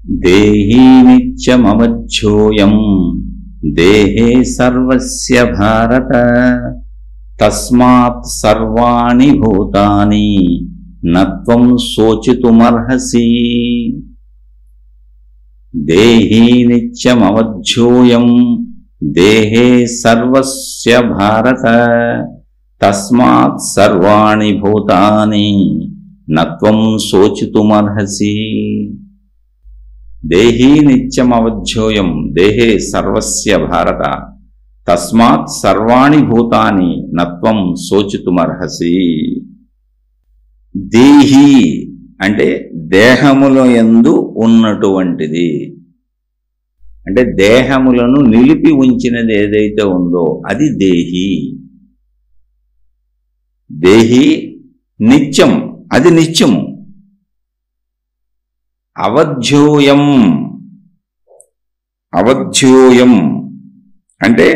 దేహీ నిత్యమవధ్యోయం దేహే సర్వస్య భారత తస్మాత్ సర్వాణి భూతాని నత్వం శోచితుమర్హసి. దేహీ నిత్యమవధ్యోయం దేహే సర్వస్య భారత తస్మాత్ సర్వాణి భూతాని నత్వం శోచితుమర్హసి. దేహీ నిత్యమవధ్యోయం దేహే సర్వస్య భారత తస్మాత్ సర్వాణి భూతాని నత్వం శోచితుమర్హసి. దేహీ అంటే దేహముల యందు ఉన్నటువంటిది, అంటే దేహములను నిలిపి ఉంచినది ఏదైతే ఉందో అది దేహి. దేహి నిత్యం, అది నిత్యము. అవధ్యోయం, అవధ్యోయం అంటే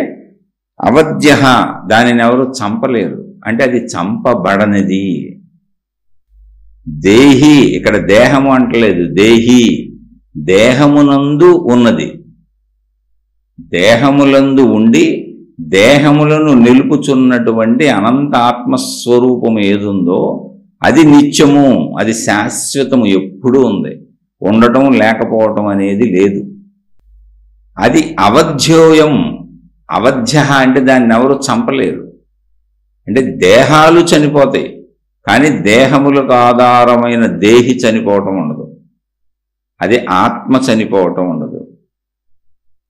అవధ్య, దానిని ఎవరు చంపలేరు, అంటే అది చంపబడనిది. దేహి ఇక్కడ దేహము అంటలేదు, దేహి దేహమునందు ఉన్నది. దేహములందు ఉండి దేహములను నిలుపుచున్నటువంటి అనంత ఆత్మస్వరూపము ఏదుందో అది నిత్యము, అది శాశ్వతము, ఎప్పుడూ ఉంది, ఉండటం లేకపోవటం అనేది లేదు. అది అవధ్యోయం. అవధ్య అంటే దాన్ని ఎవరు చంపలేరు, అంటే దేహాలు చనిపోతాయి కానీ దేహములకు ఆధారమైన దేహి చనిపోవటం ఉండదు, అదే ఆత్మ చనిపోవటం ఉండదు,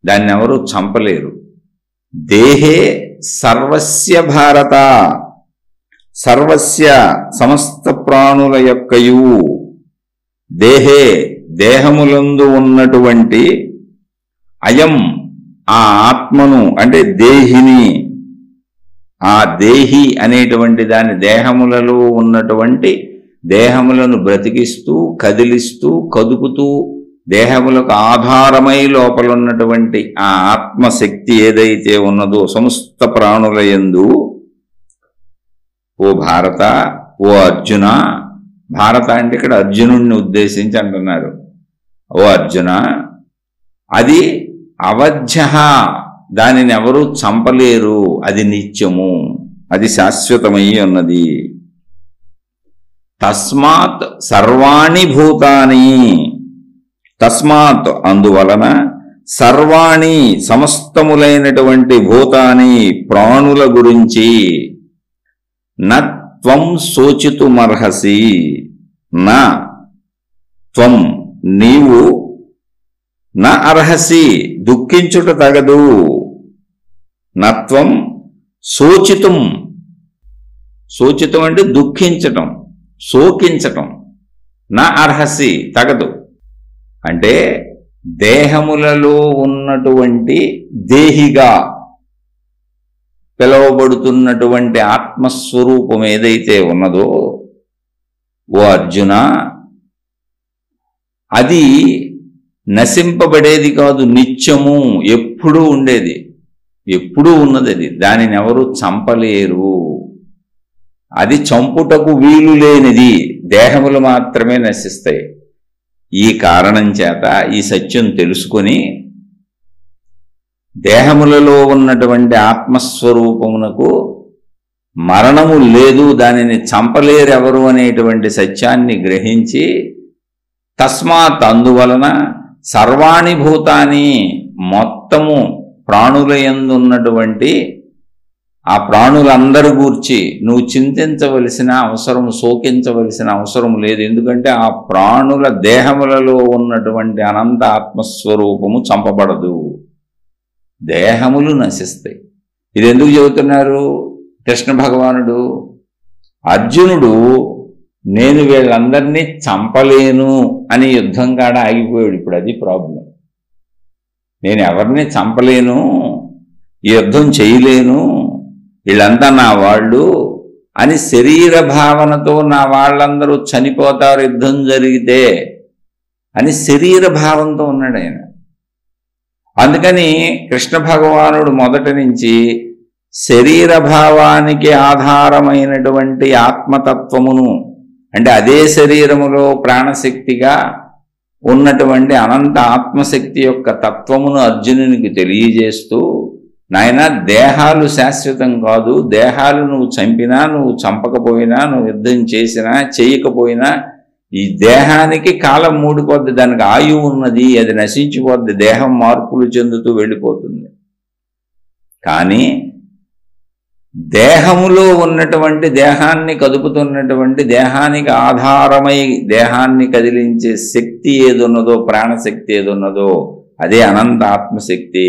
దాన్ని ఎవరు చంపలేరు. దేహే సర్వస్య భారత, సర్వస్య సమస్త ప్రాణుల యొక్కయు, దేహే దేహములందు ఉన్నటువంటి, అయం ఆ ఆత్మను అంటే దేహిని, ఆ దేహి అనేటువంటి దాని దేహములలో ఉన్నటువంటి, దేహములను బ్రతికిస్తూ కదిలిస్తూ కదుపుతూ దేహములకు ఆధారమై లోపల ఉన్నటువంటి ఆ ఆత్మశక్తి ఏదైతే ఉన్నదో సమస్త ప్రాణుల యందు, ఓ భారత, ఓ అర్జున, భారత అంటే ఇక్కడ అర్జునుడిని ఉద్దేశించి అంటున్నారు, ఓ అర్జున అది అవధ్య, దానిని ఎవరూ చంపలేరు, అది నిత్యము, అది శాశ్వతమై ఉన్నది. తస్మాత్ సర్వాణి భూతాని, తస్మాత్ అందువలన, సర్వాణి సమస్తములైనటువంటి భూతాని ప్రాణుల గురించి, నత్వం శోచితుమర్హసి, నా త్వం నీవు, నా అర్హసి దుఃఖించుట తగదు, నత్వం శోచితం, శోచితం అంటే దుఃఖించటం, శోకించటం, నా అర్హసి తగదు అంటే దేహములలో ఉన్నటువంటి దేహిగా పిలువబడుతున్నటువంటి ఆత్మస్వరూపం ఏదైతే ఉన్నదో ఓ అర్జున, అది నశింపబడేది కాదు, నిత్యము, ఎప్పుడూ ఉండేది, ఎప్పుడూ ఉన్నది. అది దానిని ఎవరు చంపలేరు, అది చంపుటకు వీలు లేనిది, దేహములు మాత్రమే నశిస్తాయి. ఈ కారణం చేత ఈ సత్యం తెలుసుకొని దేహములలో ఉన్నటువంటి ఆత్మస్వరూపమునకు మరణము లేదు, దానిని చంపలేరెవరు అనేటువంటి సత్యాన్ని గ్రహించి, తస్మాత్ అందువలన సర్వాణి భూతాని మొత్తము ప్రాణుల యందు ఉన్నటువంటి ఆ ప్రాణులందరి గూర్చి నువ్వు చింతించవలసిన అవసరం, శోకించవలసిన అవసరం లేదు. ఎందుకంటే ఆ ప్రాణుల దేహములలో ఉన్నటువంటి అనంత ఆత్మస్వరూపము చంపబడదు, దేహములు నశిస్తాయి. ఇది ఎందుకు చెబుతున్నారు కృష్ణ భగవానుడు? అర్జునుడు నేను వీళ్ళందరినీ చంపలేను అని యుద్ధం కాడ ఆగిపోయాడు. ఇప్పుడు అది ప్రాబ్లం. నేను ఎవరిని చంపలేను, యుద్ధం చేయలేను, వీళ్ళంతా నా వాళ్ళు అని శరీర భావనతో నా వాళ్ళందరూ చనిపోతారు యుద్ధం జరిగితే అని శరీర భావంతో ఉన్నాడు ఆయన. అందుకని కృష్ణ భగవానుడు మొదటి నుంచి శరీర భావానికి ఆధారమైనటువంటి ఆత్మతత్వమును, అంటే అదే శరీరములో ప్రాణశక్తిగా ఉన్నటువంటి అనంత ఆత్మశక్తి యొక్క తత్వమును అర్జునునికి తెలియజేస్తూ, నాయన దేహాలు శాశ్వతం కాదు, దేహాలు నువ్వు చంపినా, నువ్వు చంపకపోయినా, నువ్వు యుద్ధం చేసినా చేయకపోయినా ఈ దేహానికి కాలం మూడిపోద్ది, దానికి ఆయువు ఉన్నది, అది నశించిపోద్ది, దేహం మార్పులు చెందుతూ వెళ్ళిపోతుంది. కానీ దేహములో ఉన్నటువంటి, దేహాన్ని కదుపుతున్నటువంటి, దేహానికి ఆధారమై దేహాన్ని కదిలించే శక్తి ఏదున్నదో, ప్రాణశక్తి ఏదున్నదో అదే అనంత ఆత్మశక్తి.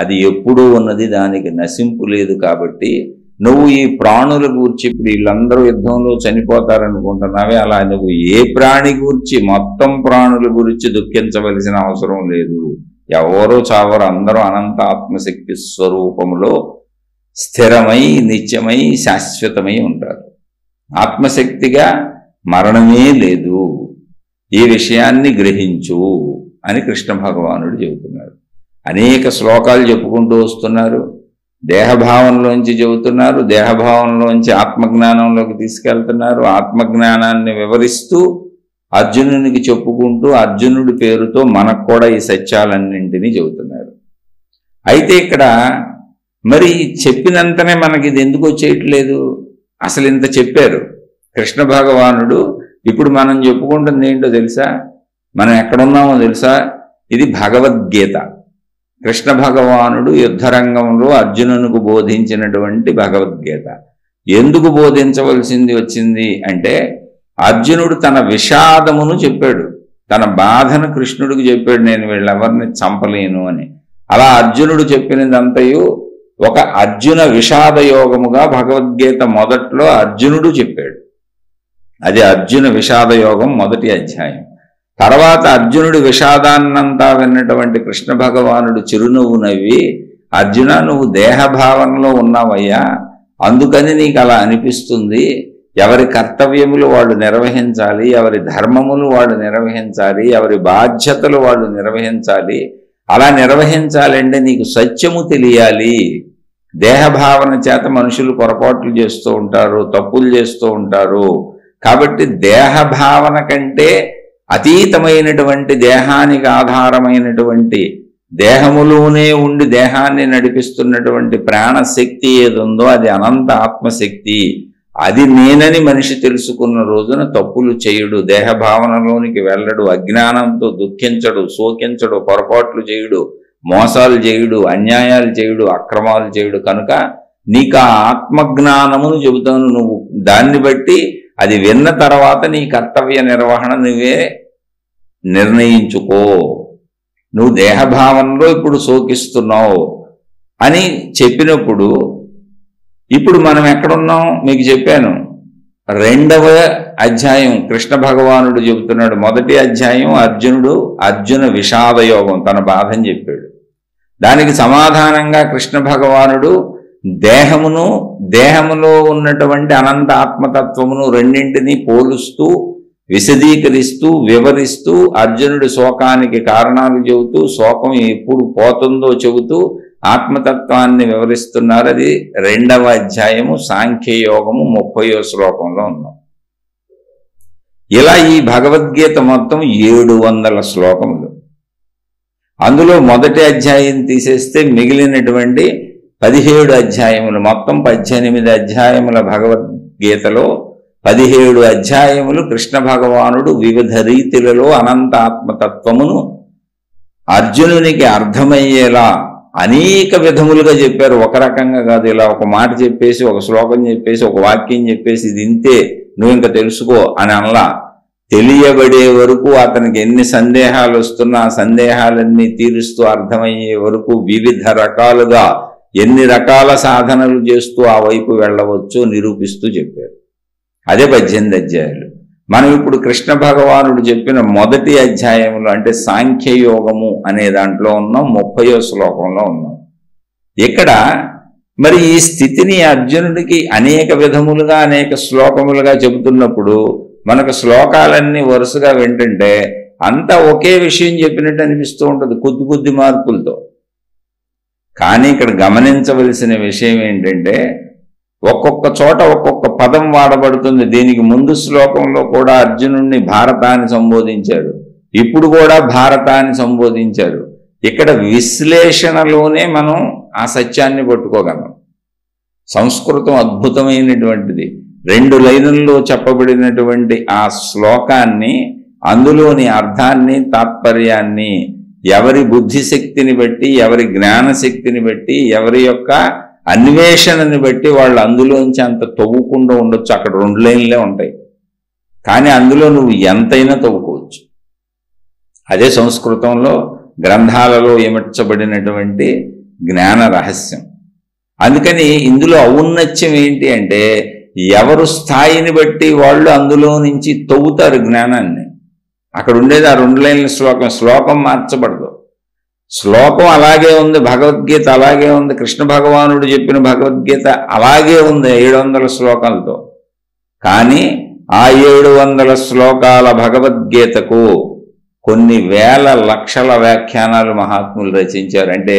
అది ఎప్పుడూ ఉన్నది, దానికి నశింపు లేదు. కాబట్టి నువ్వు ఈ ప్రాణుల గూర్చి, ఇప్పుడు వీళ్ళందరూ యుద్ధంలో చనిపోతారనుకుంటున్నావే, అలా నువ్వు ఏ ప్రాణి గూర్చి, మొత్తం ప్రాణుల గురించి దుఃఖించవలసిన అవసరం లేదు. ఎవరో చావరు, అందరూ అనంత ఆత్మశక్తి స్వరూపములో స్థిరమై, నిత్యమై, శాశ్వతమై ఉంటారు. ఆత్మశక్తిగా మరణమే లేదు. ఈ విషయాన్ని గ్రహించు అని కృష్ణ భగవానుడు చెబుతున్నారు. అనేక శ్లోకాలు చెప్పుకుంటూ వస్తున్నారు. దేహభావంలోంచి చెబుతున్నారు, దేహభావంలోంచి ఆత్మజ్ఞానంలోకి తీసుకెళ్తున్నారు. ఆత్మజ్ఞానాన్ని వివరిస్తూ అర్జునునికి చెప్పుకుంటూ అర్జునుడి పేరుతో మనకు కూడా ఈ సత్యాలన్నింటినీ చెబుతున్నారు. అయితే ఇక్కడ మరి చెప్పినంతనే మనకి ఇది ఎందుకు వచ్చేయట్లేదు? అసలు ఇంత చెప్పారు కృష్ణ భగవానుడు. ఇప్పుడు మనం చెప్పుకుంటుంది ఏంటో తెలుసా? మనం ఎక్కడున్నామో తెలుసా? ఇది భగవద్గీత. కృష్ణ భగవానుడు యుద్ధరంగంలో అర్జునునికి బోధించినటువంటి భగవద్గీత. ఎందుకు బోధించవలసింది వచ్చింది అంటే, అర్జునుడు తన విషాదమును చెప్పాడు, తన బాధను కృష్ణుడికి చెప్పాడు, నేను వీళ్ళెవరిని చంపలేను అని. అలా అర్జునుడు చెప్పినదంతయు ఒక అర్జున విషాద యోగముగా భగవద్గీత మొదట్లో అర్జునుడు చెప్పాడు. అది అర్జున విషాద యోగం మొదటి అధ్యాయం. తర్వాత అర్జునుడి విషాదాన్నంతా విన్నటువంటి కృష్ణ భగవానుడు చిరునవ్వు నవ్వి, అర్జున నువ్వు దేహభావనలో ఉన్నావయ్యా, అందుకని నీకు అలా అనిపిస్తుంది. ఎవరి కర్తవ్యములు వాళ్ళు నిర్వహించాలి, ఎవరి ధర్మములు వాళ్ళు నిర్వహించాలి, ఎవరి బాధ్యతలు వాళ్ళు నిర్వహించాలి. అలా నిర్వహించాలంటే నీకు సత్యము తెలియాలి. దేహభావన చేత మనుషులు పొరపాట్లు చేస్తూ ఉంటారు, తప్పులు చేస్తూ ఉంటారు. కాబట్టి దేహభావన కంటే అతీతమైనటువంటి, దేహానికి ఆధారమైనటువంటి, దేహములోనే ఉండి దేహాన్ని నడిపిస్తున్నటువంటి ప్రాణశక్తి ఏదుందో అది అనంత ఆత్మశక్తి. అది నేనని మనిషి తెలుసుకున్న రోజున తప్పులు చేయడు, దేహభావనలోనికి వెళ్ళడు, అజ్ఞానంతో దుఃఖించడు, శోకించడు, పొరపాట్లు చేయడు, మోసాలు చేయుడు, అన్యాయాలు చేయుడు, అక్రమాలు చేయుడు. కనుక నీకు ఆ ఆత్మజ్ఞానమును చెబుతాను. నువ్వు దాన్ని బట్టి అది విన్న తర్వాత నీ కర్తవ్య నిర్వహణ నువ్వే నిర్ణయించుకో. నువ్వు దేహభావనలో ఇప్పుడు శోకిస్తున్నావు అని చెప్పినప్పుడు, ఇప్పుడు మనం ఎక్కడున్నాం మీకు చెప్పాను. 2వ అధ్యాయం కృష్ణ భగవానుడు చెబుతున్నాడు. మొదటి అధ్యాయం అర్జున విషాద యోగం, తన బాధని చెప్పాడు. దానికి సమాధానంగా కృష్ణ భగవానుడు దేహములో ఉన్నటువంటి అనంత ఆత్మతత్వమును రెండింటినీ పోలుస్తూ, విశదీకరిస్తూ, వివరిస్తూ, అర్జునుడి శోకానికి కారణాలు చెబుతూ, శోకం ఎప్పుడు పోతుందో చెబుతూ ఆత్మతత్వాన్ని వివరిస్తున్నారు. అది 2వ అధ్యాయము సాంఖ్యయోగము 30వ శ్లోకంలో ఉన్నాం. ఇలా ఈ భగవద్గీత మొత్తం 700 శ్లోకములు. అందులో మొదటి అధ్యాయం తీసేస్తే మిగిలినటువంటి 17 అధ్యాయములు, మొత్తం 18 అధ్యాయముల భగవద్గీతలో 17 అధ్యాయములు కృష్ణ భగవానుడు వివిధ రీతిలలో అనంత ఆత్మతత్వమును అర్జునునికి అర్థమయ్యేలా అనేక విధములుగా చెప్పారు. ఒక రకంగా కాదు, ఇలా ఒక మాట చెప్పేసి, ఒక శ్లోకం చెప్పేసి, ఒక వాక్యం చెప్పేసి ఇది ఇంతే నువ్వు ఇంకా తెలుసుకో అని అనలా. తెలియబడే వరకు, అతనికి ఎన్ని సందేహాలు వస్తున్నా ఆ సందేహాలన్నీ తీరుస్తూ అర్థమయ్యే వరకు వివిధ రకాలుగా ఎన్ని రకాల సాధనలు చేస్తూ ఆ వైపు వెళ్ళవచ్చో నిరూపిస్తూ చెప్పారు. అదే 18 అధ్యాయాలు. మనం ఇప్పుడు కృష్ణ భగవానుడు చెప్పిన మొదటి అధ్యాయంలో, అంటే సాంఖ్యయోగము అనే దాంట్లో ఉన్నాం, 30వ శ్లోకంలో ఉన్నాం. ఇక్కడ మరి ఈ స్థితిని అర్జునుడికి అనేక విధములుగా, అనేక శ్లోకములుగా చెబుతున్నప్పుడు మనకు శ్లోకాలన్నీ వరుసగా వింటుంటే అంతా ఒకే విషయం చెప్పినట్టు అనిపిస్తూ ఉంటుంది, కొద్ది మార్పులతో. కానీ ఇక్కడ గమనించవలసిన విషయం ఏంటంటే, ఒక్కొక్క చోట ఒక్కొక్క పదం వాడబడుతుంది. దీనికి ముందు శ్లోకంలో కూడా అర్జునుడిని భారతాన్ని సంబోధించాడు, ఇప్పుడు కూడా భారతాన్ని సంబోధించారు. ఇక్కడ విశ్లేషణలోనే మనం ఆ సత్యాన్ని పట్టుకోగలం. సంస్కృతం అద్భుతమైనటువంటిది. 2 లైనుల్లో చెప్పబడినటువంటి ఆ శ్లోకాన్ని, అందులోని అర్థాన్ని, తాత్పర్యాన్ని ఎవరి బుద్ధిశక్తిని బట్టి, ఎవరి జ్ఞానశక్తిని బట్టి, ఎవరి యొక్క అన్వేషణని బట్టి వాళ్ళు అందులోంచి అంత తవ్వుకుండా ఉండొచ్చు. అక్కడ 2 లైన్లే ఉంటాయి, కానీ అందులో నువ్వు ఎంతైనా తవ్వుకోవచ్చు. అదే సంస్కృతంలో గ్రంథాలలో ఇమర్చబడినటువంటి జ్ఞాన రహస్యం. అందుకని ఇందులో ఔన్నత్యం ఏంటి అంటే, ఎవరు స్థాయిని బట్టి వాళ్ళు అందులో నుంచి తవ్వుతారు జ్ఞానాన్ని. అక్కడ ఉండేది ఆ 2 లైన్ల శ్లోకం. శ్లోకం మార్చబడదు. శ్లోకం అలాగే ఉంది, భగవద్గీత అలాగే ఉంది, కృష్ణ భగవానుడు చెప్పిన భగవద్గీత అలాగే ఉంది 700 శ్లోకాలతో. కానీ ఆ 700 శ్లోకాల భగవద్గీతకు కొన్ని వేల లక్షల వ్యాఖ్యానాలు మహాత్ములు రచించారు. అంటే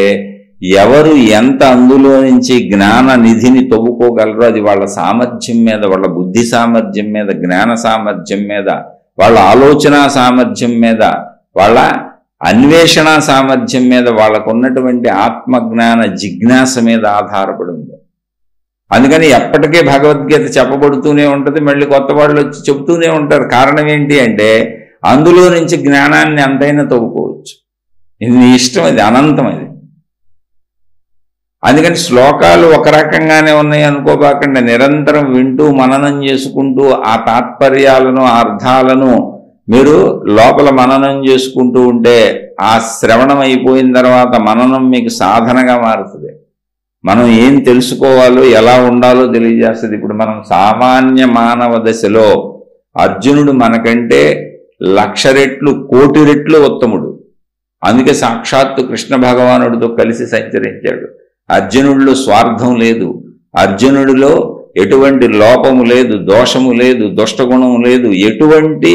ఎవరు ఎంత అందులో నుంచి జ్ఞాన నిధిని తవ్వుకోగలరో అది వాళ్ళ సామర్థ్యం మీద, వాళ్ళ బుద్ధి సామర్థ్యం మీద, జ్ఞాన సామర్థ్యం మీద, వాళ్ళ ఆలోచన సామర్థ్యం మీద, వాళ్ళ అన్వేషణ సామర్థ్యం మీద, వాళ్ళకు ఉన్నటువంటి ఆత్మజ్ఞాన జిజ్ఞాస మీద ఆధారపడి ఉంది. అందుకని ఎప్పటికీ భగవద్గీత చెప్పబడుతూనే ఉంటుంది, మళ్ళీ కొత్త వాళ్ళు వచ్చి చెబుతూనే ఉంటారు. కారణం ఏంటి అంటే అందులో నుంచి జ్ఞానాన్ని ఎంతైనా తవ్వుకోవచ్చు. ఇది నీ ఇష్టం, అది అనంతం. అది అందుకని శ్లోకాలు ఒక రకంగానే ఉన్నాయి అనుకోబాకండి. నిరంతరం వింటూ మననం చేసుకుంటూ ఆ తాత్పర్యాలను, ఆ అర్థాలను మీరు లోపల మననం చేసుకుంటూ ఉంటే ఆ శ్రవణం అయిపోయిన తర్వాత మననం మీకు సాధనగా మారుతుంది. మనం ఏం తెలుసుకోవాలో, ఎలా ఉండాలో తెలియజేస్తుంది. ఇప్పుడు మనం సామాన్య మానవ దశలో అర్జునుడు మనకంటే 1,00,000 రెట్లు, 1,00,000 రెట్లు ఉత్తముడు. అందుకే సాక్షాత్తు కృష్ణ భగవానుడితో కలిసి సంచరించాడు. అర్జునుడిలో స్వార్థం లేదు, అర్జునుడిలో ఎటువంటి లోపము లేదు, దోషము లేదు, దుష్టగుణము లేదు, ఎటువంటి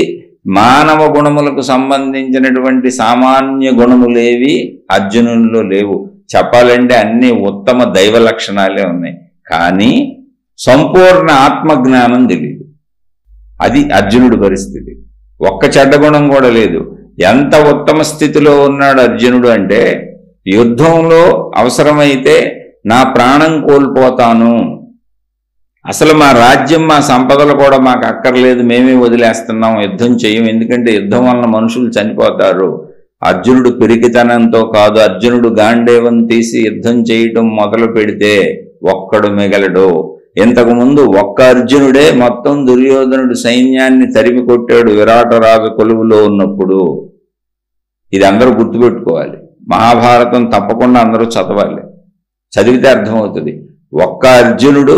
మానవ గుణములకు సంబంధించినటువంటి సామాన్య గుణములేవి అర్జునుడిలో లేవు. చెప్పాలంటే అన్ని ఉత్తమ దైవ లక్షణాలే ఉన్నాయి. కానీ సంపూర్ణ ఆత్మజ్ఞానం తెలియదు. అది అర్జునుడి పరిస్థితి. ఒక్క చెడ్డ గుణం కూడా లేదు. ఎంత ఉత్తమ స్థితిలో ఉన్నాడు అర్జునుడు అంటే, యుద్ధంలో అవసరమైతే నా ప్రాణం కోల్పోతాను, అసలు మా రాజ్యం, మా సంపదలు కూడా మాకు అక్కర్లేదు, మేమే వదిలేస్తున్నాం, యుద్ధం చేయం, ఎందుకంటే యుద్ధం వలన మనుషులు చనిపోతారు. అర్జునుడు పిరికితనంతో కాదు, అర్జునుడు గాండేవం తీసి యుద్ధం చేయటం మొదలు పెడితే ఒక్కడు మిగలడు. ఇంతకుముందు ఒక్క అర్జునుడే మొత్తం దుర్యోధనుడు సైన్యాన్ని తరిమి కొట్టాడు విరాటరాజు కొలువులో ఉన్నప్పుడు. ఇది అందరూ గుర్తుపెట్టుకోవాలి. మహాభారతం తప్పకుండా అందరూ చదవాలి, చదివితే అర్థమవుతుంది. ఒక్క అర్జునుడు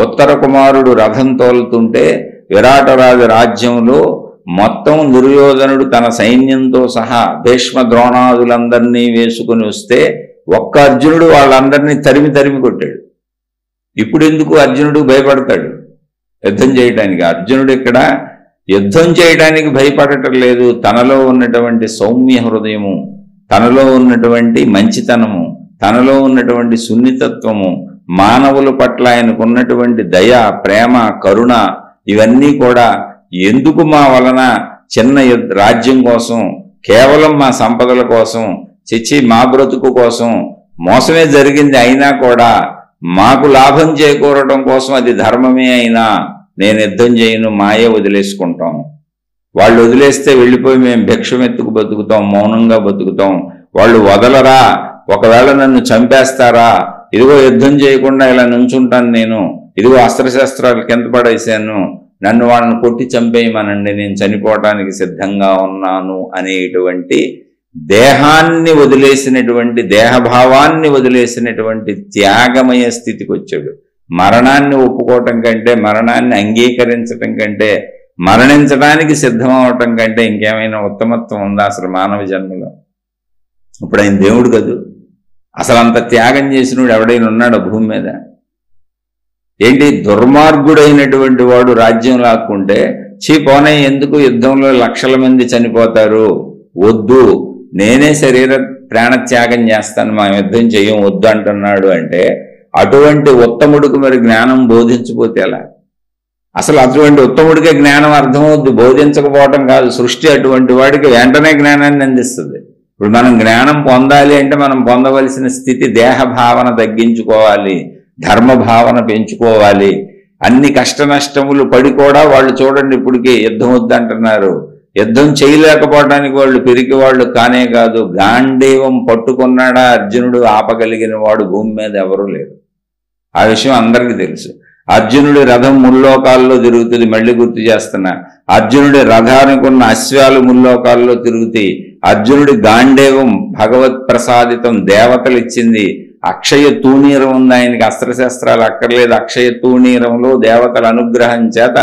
ఉత్తర కుమారుడు రథం తోలుతుంటే విరాటరాజు రాజ్యంలో మొత్తం దుర్యోధనుడు తన సైన్యంతో సహా భీష్మ ద్రోణాదులందరినీ వేసుకుని వస్తే ఒక్క అర్జునుడు వాళ్ళందరినీ తరిమి తరిమి కొట్టాడు. ఇప్పుడు ఎందుకు అర్జునుడు భయపడతాడు యుద్ధం చేయడానికి? అర్జునుడు ఇక్కడ యుద్ధం చేయడానికి భయపడటం లేదు. తనలో ఉన్నటువంటి సౌమ్య హృదయము, తనలో ఉన్నటువంటి మంచితనము, తనలో ఉన్నటువంటి సున్నితత్వము, మానవుల పట్ల ఆయనకున్నటువంటి దయ, ప్రేమ, కరుణ, ఇవన్నీ కూడా ఎందుకు మా వలన చిన్న రాజ్యం కోసం, కేవలం మా సంపదల కోసం, చిచ్చి మా బ్రతుకు కోసం మోసమే జరిగింది అయినా కూడా మాకు లాభం చేకూరడం కోసం అది ధర్మమే అయినా నేను యుద్ధం చేయను, మాయే వదిలేసుకుంటాం. వాళ్ళు వదిలేస్తే వెళ్ళిపోయి మేము భిక్షమెత్తుకు బతుకుతాం, మౌనంగా బతుకుతాం. వాళ్ళు వదలరా, ఒకవేళ నన్ను చంపేస్తారా, ఇదిగో యుద్ధం చేయకుండా ఇలా నుంచుంటాను నేను, ఇదిగో అస్త్రశస్త్రాలు కింద పడేశాను, నన్ను వాళ్ళని కొట్టి చంపేయమనండి, నేను చనిపోవటానికి సిద్ధంగా ఉన్నాను అనేటువంటి దేహాన్ని వదిలేసినటువంటి, దేహభావాన్ని వదిలేసినటువంటి త్యాగమయ స్థితికి వచ్చాడు. మరణాన్ని ఒప్పుకోవటం కంటే, మరణాన్ని అంగీకరించటం కంటే, మరణించడానికి సిద్ధమవటం కంటే ఇంకేమైనా ఉత్తమత్వం ఉందా అసలు మానవ జన్మలో? ఇప్పుడు ఆయన దేవుడు కదూ, అసలు అంత త్యాగం చేసినోడు ఎవడైనా ఉన్నాడు భూమి మీద? ఏంటి, దుర్మార్గుడైనటువంటి వాడు రాజ్యం లాక్కుంటే పోనే, ఎందుకు యుద్ధంలో లక్షల మంది చనిపోతారు, వద్దు, నేనే శరీర ప్రాణత్యాగం చేస్తాను, మా యుద్ధం చెయ్యం, వద్దు అంటున్నాడు అంటే అటువంటి ఉత్తముడికి మరి జ్ఞానం బోధించబోతే ఎలా? అసలు అటువంటి ఉత్తముడికే జ్ఞానం అర్థమవుద్ది, బోధించకపోవటం కాదు. సృష్టి అటువంటి వాడికి వెంటనే జ్ఞానాన్ని అందిస్తుంది. ఇప్పుడు మనం జ్ఞానం పొందాలి అంటే మనం పొందవలసిన స్థితి దేహ భావన తగ్గించుకోవాలి, ధర్మ భావన పెంచుకోవాలి. అన్ని కష్ట నష్టములు పడి కూడా వాళ్ళు చూడండి ఇప్పటికీ యుద్ధం వద్దంటున్నారు. యుద్ధం చేయలేకపోవడానికి వాళ్ళు పిరికి వాళ్ళు కానే కాదు. గాంధీవం పట్టుకున్నాడా అర్జునుడు ఆపగలిగిన వాడు భూమి మీద ఎవరూ లేరు. ఆ విషయం అందరికీ తెలుసు. అర్జునుడి రథం ముల్లోకాల్లో తిరుగుతుంది. మళ్ళీ గుర్తు చేస్తున్నా, అర్జునుడి రథానికి ఉన్న అశ్వాలు ముల్లోకాల్లో తిరుగుతాయి. అర్జునుడి గాంధీవం భగవత్ ప్రసాదితం, దేవతలు ఇచ్చింది. అక్షయ తూణీరం ఉంది ఆయనకి, అస్త్రశస్త్రాలు అక్కర్లేదు. అక్షయ తూణీరంలో దేవతల అనుగ్రహం చేత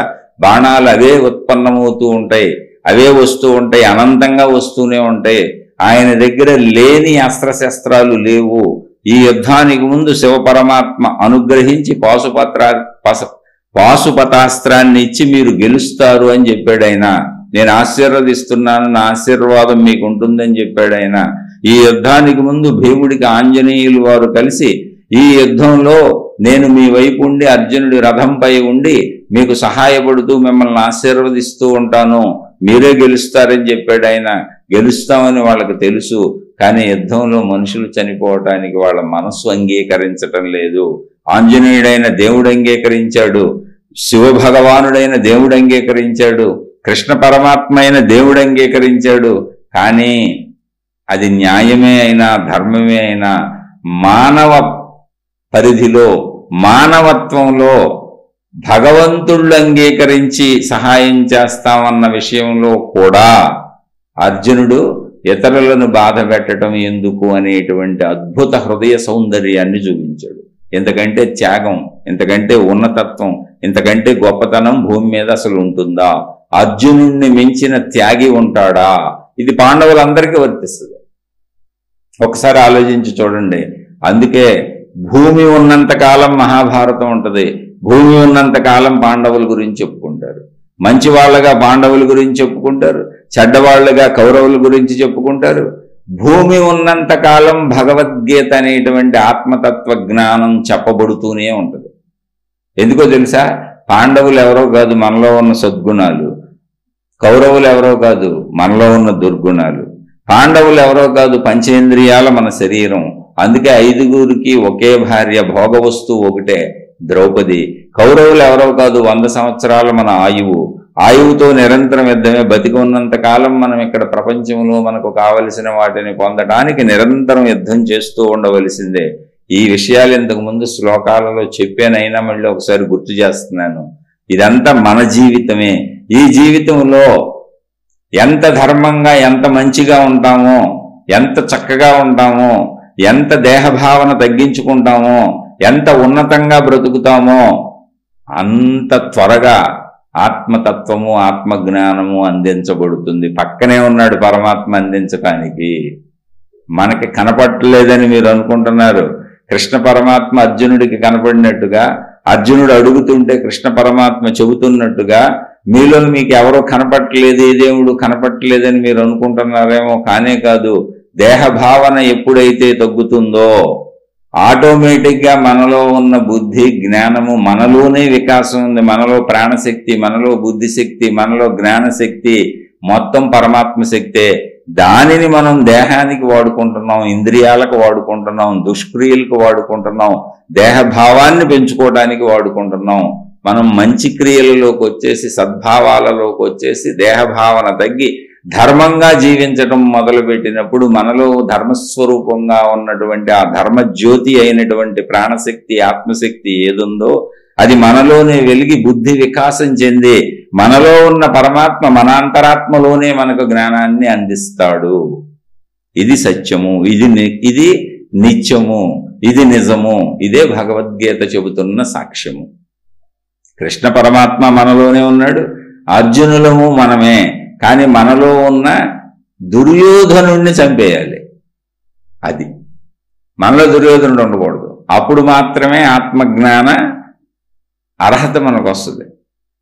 బాణాలు అవే ఉత్పన్నమవుతూ ఉంటాయి, అవే వస్తూ ఉంటాయి, అనంతంగా వస్తూనే ఉంటాయి. ఆయన దగ్గర లేని అస్త్రశస్త్రాలు లేవు. ఈ యుద్ధానికి ముందు శివపరమాత్మ అనుగ్రహించి పాశుపతాస్త్రాన్ని ఇచ్చి మీరు గెలుస్తారు అని చెప్పాడు ఆయన. నేను ఆశీర్వదిస్తున్నాను, నా ఆశీర్వాదం మీకు ఉంటుందని చెప్పాడు ఆయన. ఈ యుద్ధానికి ముందు భీముడికి ఆంజనేయులు వారు కలిసి ఈ యుద్ధంలో నేను మీ వైపు ఉండి అర్జునుడి రథంపై ఉండి మీకు సహాయపడుతూ మిమ్మల్ని ఆశీర్వదిస్తూ ఉంటాను, మీరే గెలుస్తారని చెప్పాడు ఆయన. గెలుస్తామని వాళ్ళకి తెలుసు, కానీ యుద్ధంలో మనుషులు చనిపోవటానికి వాళ్ళ మనస్సు అంగీకరించటం లేదు. ఆంజనేయుడైన దేవుడు అంగీకరించాడు, శివభగవానుడైన దేవుడు అంగీకరించాడు, కృష్ణ పరమాత్మ అయిన దేవుడు అంగీకరించాడు. కానీ అది న్యాయమే అయినా ధర్మమే అయినా మానవ పరిధిలో, మానవత్వంలో భగవంతుళ్ళు అంగీకరించి సహాయం చేస్తామన్న విషయంలో కూడా అర్జునుడు ఇతరులను బాధ పెట్టడం ఎందుకు అనేటువంటి అద్భుత హృదయ సౌందర్యాన్ని చూపించాడు. ఇంతకంటే త్యాగం, ఇంతకంటే ఉన్నతత్వం, ఇంతకంటే గొప్పతనం భూమి మీద అసలు ఉంటుందా? అర్జునుడిని మించిన త్యాగి ఉంటాడా? ఇది పాండవులందరికీ వర్తిస్తుంది. ఒకసారి ఆలోచించి చూడండి. అందుకే భూమి ఉన్నంతకాలం మహాభారతం ఉంటుంది, భూమి ఉన్నంతకాలం పాండవుల గురించి చెప్పుకుంటారు. మంచి వాళ్ళగా పాండవుల గురించి చెప్పుకుంటారు, చెడ్డవాళ్లుగా కౌరవుల గురించి చెప్పుకుంటారు. భూమి ఉన్నంతకాలం భగవద్గీత అనేటువంటి ఆత్మతత్వ జ్ఞానం చెప్పబడుతూనే ఉంటుంది. ఎందుకో తెలుసా? పాండవులు ఎవరో కాదు మనలో ఉన్న సద్గుణాలు, కౌరవులు ఎవరో కాదు మనలో ఉన్న దుర్గుణాలు, పాండవులు ఎవరో కాదు పంచేంద్రియాల మన శరీరం. అందుకే 5గురికి ఒకే భార్య, భోగ వస్తువు ఒకటే ద్రౌపది. కౌరవులు ఎవరో కాదు 100 సంవత్సరాలు మన ఆయువు, ఆయువుతో నిరంతరం యుద్ధమే. బతికి ఉన్నంత కాలం మనం ఇక్కడ ప్రపంచంలో మనకు కావలసిన వాటిని పొందడానికి నిరంతరం యుద్ధం చేస్తూ ఉండవలసిందే. ఈ విషయాలు ఇంతకు ముందు శ్లోకాలలో చెప్పానైనా మళ్ళీ ఒకసారి గుర్తు చేస్తున్నాను. ఇదంతా మన జీవితమే. ఈ జీవితంలో ఎంత ధర్మంగా, ఎంత మంచిగా ఉంటామో, ఎంత చక్కగా ఉంటామో, ఎంత దేహభావన తగ్గించుకుంటామో, ఎంత ఉన్నతంగా బ్రతుకుతామో అంత త్వరగా ఆత్మతత్వము, ఆత్మజ్ఞానము అందించబడుతుంది. పక్కనే ఉన్నాడు పరమాత్మ అందించటానికి. మనకి కనపడలేదని మీరు అనుకుంటున్నారు. కృష్ణ పరమాత్మ అర్జునుడికి కనపడినట్టుగా, అర్జునుడు అడుగుతుంటే కృష్ణ పరమాత్మ చెబుతున్నట్టుగా మీలో మీకు ఎవరో కనపట్టలేదు, ఏ దేవుడు కనపట్టలేదని మీరు అనుకుంటున్నారేమో. కానే కాదు. దేహభావన ఎప్పుడైతే తగ్గుతుందో ఆటోమేటిక్గా మనలో ఉన్న బుద్ధి, జ్ఞానము, మనలోనే వికాసం ఉంది. మనలో ప్రాణశక్తి, మనలో బుద్ధిశక్తి, మనలో జ్ఞానశక్తి మొత్తం పరమాత్మ శక్తే. దానిని మనం దేహానికి వాడుకుంటున్నాం, ఇంద్రియాలకు వాడుకుంటున్నాం, దుష్క్రియలకు వాడుకుంటున్నాం, దేహభావాన్ని పెంచుకోవడానికి వాడుకుంటున్నాం. మనం మంచి క్రియలలోకి వచ్చేసి, సద్భావాలలోకి వచ్చేసి దేహభావన తగ్గి ధర్మంగా జీవించటం మొదలుపెట్టినప్పుడు మనలో ధర్మస్వరూపంగా ఉన్నటువంటి ఆ ధర్మజ్యోతి అయినటువంటి ప్రాణశక్తి, ఆత్మశక్తి ఏదుందో అది మనలోనే వెలిగి బుద్ధి వికాసం చెంది మనలో ఉన్న పరమాత్మ మన అంతరాత్మలోనే మనకు జ్ఞానాన్ని అందిస్తాడు. ఇది సత్యము, ఇది నిత్యము, ఇది నిజము. ఇదే భగవద్గీత చెబుతున్న సాక్ష్యము. కృష్ణ పరమాత్మ మనలోనే ఉన్నాడు, అర్జునులము మనమే. కానీ మనలో ఉన్న దుర్యోధనుణ్ణి చంపేయాలి. అది మనలో దుర్యోధనుడు ఉండకూడదు. అప్పుడు మాత్రమే ఆత్మజ్ఞాన అర్హత మనకు వస్తుంది.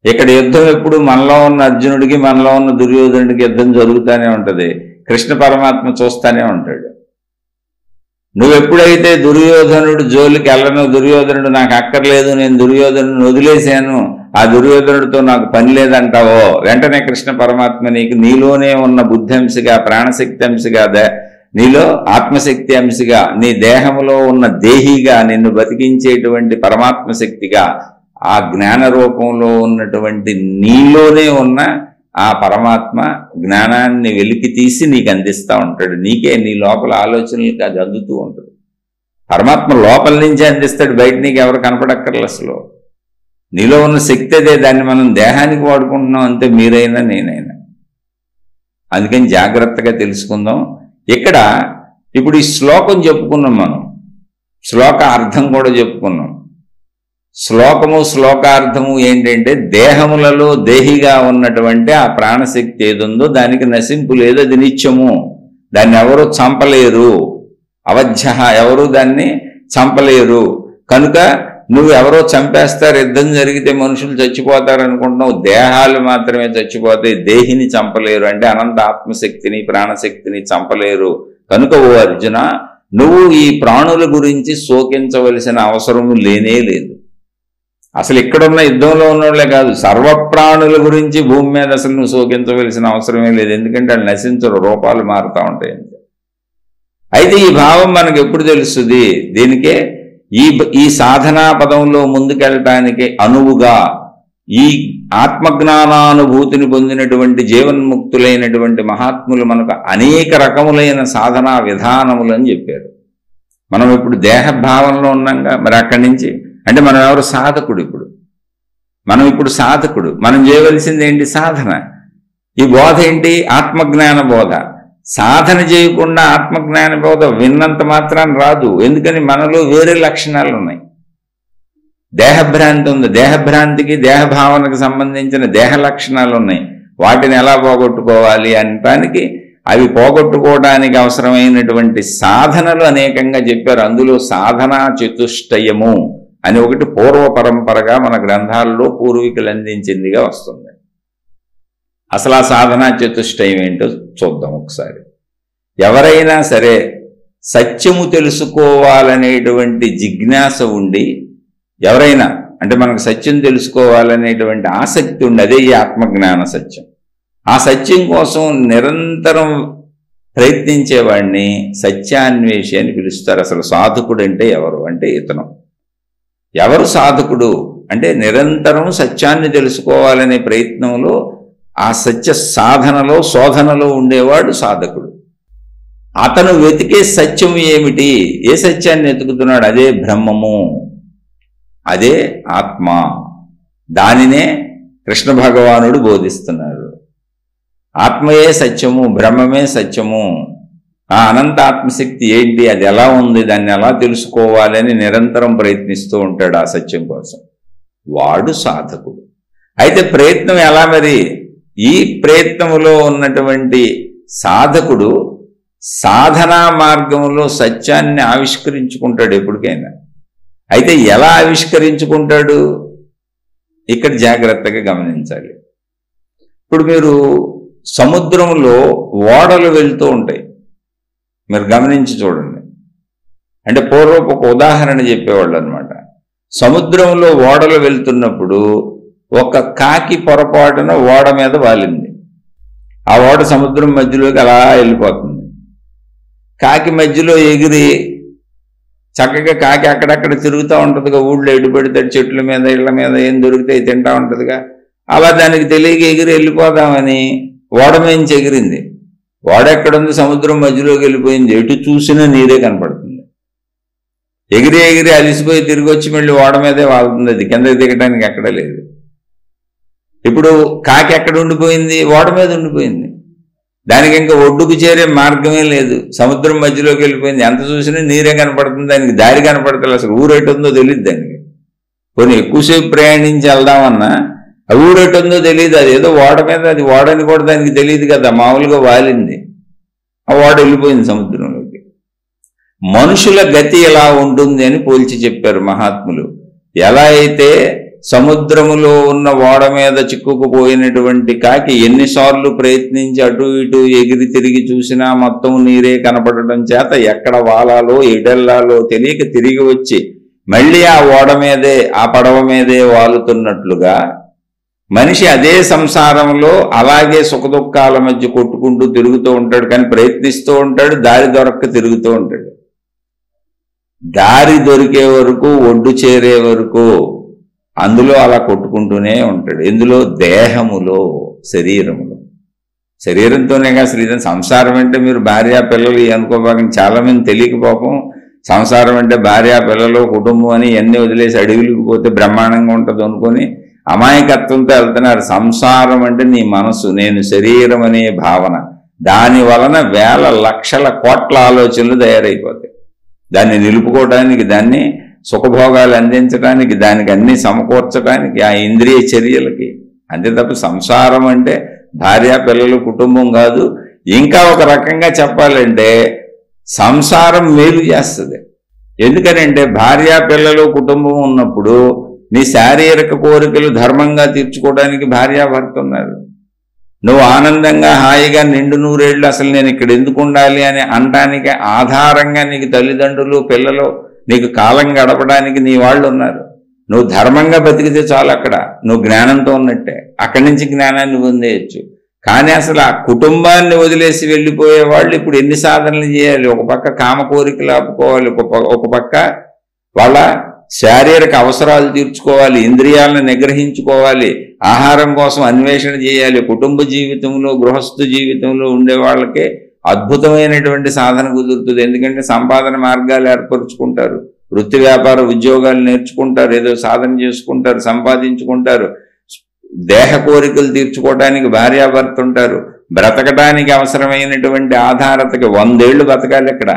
ఇక్కడ యుద్ధం ఎప్పుడు మనలో ఉన్న అర్జునుడికి, మనలో ఉన్న దుర్యోధనుడికి యుద్ధం జరుగుతూనే ఉంటుంది. కృష్ణ పరమాత్మ చూస్తూనే ఉంటాడు. నువ్వెప్పుడైతే దుర్యోధనుడు జోలికి వెళ్ళను, దుర్యోధనుడు నాకు అక్కర్లేదు, నేను దుర్యోధనుడిని వదిలేశాను ఆ దుర్యోధనుడితో నాకు పని లేదంటావో, వెంటనే కృష్ణ పరమాత్మ నీలోనే ఉన్న బుద్ధి అంశగా, ప్రాణశక్తి అంశగా, నీలో ఆత్మశక్తి అంశగా, నీ దేహంలో ఉన్న దేహిగా, నిన్ను బతికించేటువంటి పరమాత్మ శక్తిగా, ఆ జ్ఞాన రూపంలో ఉన్నటువంటి నీలోనే ఉన్న ఆ పరమాత్మ జ్ఞానాన్ని వెలికి తీసి నీకు అందిస్తూ ఉంటాడు. నీకే నీ లోపల ఆలోచనలకు అది అందుతూ ఉంటుంది. పరమాత్మ లోపల నుంచే అందిస్తాడు, బయట నీకు ఎవరు కనపడక్కర్లు. అసలు నీలో ఉన్న శక్తి అదే, దాన్ని మనం దేహానికి వాడుకుంటున్నాం అంతే, మీరైనా నేనైనా. అందుకని జాగ్రత్తగా తెలుసుకుందాం. ఇక్కడ ఇప్పుడు ఈ శ్లోకం చెప్పుకున్నాం, మనం శ్లోక అర్థం కూడా చెప్పుకున్నాం. శ్లోకార్థము ఏంటంటే, దేహములలో దేహిగా ఉన్నటువంటి ఆ ప్రాణశక్తి ఏదుందో దానికి నశింపు లేదు, అది నిత్యము, దాన్ని ఎవరు చంపలేరు. అవధ్య, ఎవరు దాన్ని చంపలేరు. కనుక నువ్వు ఎవరో చంపేస్తారు, యుద్ధం జరిగితే మనుషులు చచ్చిపోతారు అనుకుంటున్నావు, దేహాలు మాత్రమే చచ్చిపోతాయి, దేహిని చంపలేరు. అంటే అనంత ఆత్మశక్తిని ప్రాణశక్తిని చంపలేరు. కనుక ఓ అర్జున, నువ్వు ఈ ప్రాణుల గురించి శోకించవలసిన అవసరము లేనే లేదు. అసలు ఇక్కడున్న యుద్ధంలో ఉన్నోళ్లే కాదు, సర్వప్రాణుల గురించి భూమి మీద అసలు నువ్వు శోకించవలసిన అవసరమే లేదు. ఎందుకంటే వాళ్ళు నశించరు, రూపాలు మారుతూ ఉంటాయి. అయితే ఈ భావం మనకు ఎప్పుడు తెలుస్తుంది? దీనికే ఈ సాధనా పదంలో ముందుకెళ్ళటానికి అనువుగా ఈ ఆత్మజ్ఞానానుభూతిని పొందినటువంటి జీవన్ముక్తులైనటువంటి మహాత్ములు మనకు అనేక రకములైన సాధనా విధానములని చెప్పారు. మనం ఇప్పుడు దేహభావంలో ఉన్నాంగా, మరి అక్కడి నుంచి అంటే మనం ఎవరు? సాధకుడు. మనం ఇప్పుడు సాధకుడు. మనం చేయవలసింది ఏంటి? సాధన. ఈ బోధ ఏంటి? ఆత్మజ్ఞాన బోధ. సాధన చేయకుండా ఆత్మజ్ఞాన బోధ విన్నంత మాత్రాన్ని రాదు. ఎందుకని మనలో వేరే లక్షణాలు ఉన్నాయి. దేహభ్రాంతి ఉంది, దేహభ్రాంతికి దేహభావనకు సంబంధించిన దేహ లక్షణాలు ఉన్నాయి. వాటిని ఎలా పోగొట్టుకోవాలి అనటానికి, అవి పోగొట్టుకోవడానికి అవసరమైనటువంటి సాధనలు అనేకంగా చెప్పారు. అందులో సాధనా చతుష్టయము అని ఒకటి పూర్వ పరంపరగా మన గ్రంథాల్లో పూర్వీకులు అందించిందిగా వస్తుంది. అసలు ఆ సాధనా చతుష్టయం ఏంటో చూద్దాం ఒకసారి. ఎవరైనా సరే సత్యము తెలుసుకోవాలనేటువంటి జిజ్ఞాస ఉండి, ఎవరైనా అంటే మనకు సత్యం తెలుసుకోవాలనేటువంటి ఆసక్తి ఉండి, అదే ఈ ఆత్మజ్ఞాన సత్యం. ఆ సత్యం కోసం నిరంతరం ప్రయత్నించేవాడిని సత్యాన్వేషి అని పిలుస్తారు. అసలు సాధకుడు అంటే ఎవరు అంటే ఇతను. ఎవరు సాధకుడు అంటే నిరంతరం సత్యాన్ని తెలుసుకోవాలనే ప్రయత్నంలో, ఆ సత్య సాధనలో శోధనలో ఉండేవాడు సాధకుడు. అతను వెతికే సత్యం ఏమిటి? ఏ సత్యాన్ని వెతుకుతున్నాడు? అదే బ్రహ్మము, అదే ఆత్మ. దానినే కృష్ణ భగవానుడు బోధిస్తున్నారు. ఆత్మయే సత్యము, బ్రహ్మమే సత్యము. ఆ అనంత ఆత్మశక్తి ఏంటి, అది ఎలా ఉంది, దాన్ని ఎలా తెలుసుకోవాలని నిరంతరం ప్రయత్నిస్తూ ఉంటాడు ఆ సత్యం కోసం. వాడు సాధకుడు. అయితే ప్రయత్నం ఎలా? మరి ఈ ప్రయత్నములో ఉన్నటువంటి సాధకుడు సాధనా మార్గంలో సత్యాన్ని ఆవిష్కరించుకుంటాడు ఎప్పటికైనా. అయితే ఎలా ఆవిష్కరించుకుంటాడు? ఇక్కడ జాగ్రత్తగా గమనించాలి. ఇప్పుడు మీరు సముద్రంలో ఓడలు వెళ్తూ ఉంటాయి, మీరు గమనించి చూడండి. అంటే పూర్వపు ఒక ఉదాహరణ చెప్పేవాళ్ళు అనమాట. సముద్రంలో ఓడలు వెళ్తున్నప్పుడు ఒక కాకి పొరపాటున ఓడ మీద వాలింది. ఆ ఓడ సముద్రం మధ్యలోకి అలా వెళ్ళిపోతుంది. కాకి మధ్యలో ఎగిరి చక్కగా కాకి అక్కడక్కడ తిరుగుతూ ఉంటుందిగా, ఊళ్ళో ఎడు పెడతాడు, చెట్ల మీద ఇళ్ల మీద ఏం దొరికితే తింటా ఉంటుందిగా. అలా దానికి తెలియక ఎగిరి వెళ్ళిపోదామని ఓడ మేంచి ఎగిరింది. ఓడ ఎక్కడుంది? సముద్రం మధ్యలోకి వెళ్ళిపోయింది. ఎటు చూసినా నీరే కనపడుతుంది. ఎగిరి ఎగిరి అలిసిపోయి తిరిగి వచ్చి మళ్ళీ ఓడ మీదే వాళ్తుంది. అది కిందకి దిగడానికి ఎక్కడ లేదు. ఇప్పుడు కాకి ఎక్కడ ఉండిపోయింది? ఓడ మీద ఉండిపోయింది. దానికి ఇంకా ఒడ్డుకు చేరే మార్గమే లేదు, సముద్రం మధ్యలోకి వెళ్ళిపోయింది. ఎంత చూసినా నీరే కనపడుతుంది, దానికి దారి కనపడుతుంది. అసలు ఊరెటుందో తెలియదు దానికి. కొన్ని ఎక్కువసేపు ప్రయాణించి వెళ్దామన్నా ఆ ఊరెటుందో తెలియదు. అది ఏదో ఓడ మీద, అది ఓడని కూడా దానికి తెలియదు కదా, మామూలుగా వాలింది. ఆ ఓడ వెళ్ళిపోయింది సముద్రంలోకి. మనుషుల గతి ఎలా ఉంటుంది అని పోల్చి చెప్పారు మహాత్ములు. ఎలా అయితే సముద్రములో ఉన్న ఓడ మీద చిక్కుకుపోయినటువంటి కాకి ఎన్నిసార్లు ప్రయత్నించి అటు ఇటు ఎగిరి తిరిగి చూసినా మొత్తం నీరే కనపడటం చేత ఎక్కడ వాలాలో ఎడెల్లాలో తెలియక తిరిగి వచ్చి మళ్ళీ ఆ ఓడ మీదే, ఆ పడవ మీదే వాలుతున్నట్లుగా మనిషి అదే సంసారంలో అలాగే సుఖదుఖాల మధ్య కొట్టుకుంటూ తిరుగుతూ ఉంటాడు, కానీ ప్రయత్నిస్తూ ఉంటాడు, దారి దొరక్క తిరుగుతూ ఉంటాడు. దారి దొరికే వరకు, ఒడ్డు చేరే వరకు అందులో అలా కొట్టుకుంటూనే ఉంటాడు. ఎందులో? దేహములో, శరీరములో. శరీరంతోనే కాదు శరీరం. సంసారం అంటే మీరు భార్య పిల్లలు అనుకోబాకండి. చాలా మంది తెలియక పాపం సంసారం అంటే భార్య పిల్లలు కుటుంబం అని ఇవన్నీ వదిలేసి అడవులకు పోతే బ్రహ్మాండంగా ఉంటుంది అనుకొని అమాయకత్వంతో వెళ్తున్నారు. సంసారం అంటే నీ మనసు, నేను శరీరం అనే భావన, దాని వలన వేల లక్షల కోట్ల ఆలోచనలు తయారైపోతాయి. దాన్ని నిలుపుకోవడానికి, దాన్ని సుఖభోగాలు అందించడానికి, దానికి అన్ని సమకూర్చడానికి, ఆ ఇంద్రియ చర్యలకి. అంతే తప్ప సంసారం అంటే భార్య పిల్లలు కుటుంబం కాదు. ఇంకా ఒక రకంగా చెప్పాలంటే సంసారం మేలు చేస్తుంది. ఎందుకనంటే భార్య పిల్లలు కుటుంబం ఉన్నప్పుడు నీ శారీరక కోరికలు ధర్మంగా తీర్చుకోవడానికి భార్యాభర్త ఉన్నారు. నువ్వు ఆనందంగా హాయిగా నిండు నూరేళ్ళు అసలు నేను ఇక్కడ ఎందుకు ఉండాలి అని అనడానికి ఆధారంగా నీకు తల్లిదండ్రులు పిల్లలు, నీకు కాలం గడపడానికి నీ వాళ్ళు ఉన్నారు. నువ్వు ధర్మంగా బతికితే చాలు, అక్కడ నువ్వు జ్ఞానంతో ఉన్నట్టే. అక్కడి నుంచి జ్ఞానాన్ని పొందేయచ్చు. కానీ అసలు ఆ కుటుంబాన్ని వదిలేసి వెళ్ళిపోయే వాళ్ళు ఇప్పుడు ఎన్ని సాధనలు చేయాలి? ఒక పక్క కామ కోరికలు ఆపుకోవాలి, ఒక పక్క వాళ్ళ శారీరక అవసరాలు తీర్చుకోవాలి, ఇంద్రియాలను నిగ్రహించుకోవాలి, ఆహారం కోసం అన్వేషణ చేయాలి. కుటుంబ జీవితంలో, గృహస్థు జీవితంలో ఉండే వాళ్ళకే అద్భుతమైనటువంటి సాధన కుదురుతుంది. ఎందుకంటే సంపాదన మార్గాలు ఏర్పరుచుకుంటారు, వృత్తి వ్యాపార ఉద్యోగాలు నేర్చుకుంటారు, ఏదో సాధన చేసుకుంటారు, సంపాదించుకుంటారు. దేహ కోరికలు తీర్చుకోవడానికి భార్యాభర్త ఉంటారు. బ్రతకడానికి అవసరమైనటువంటి ఆధారతకి 100 ఏళ్ళు బతకాలి. ఇక్కడ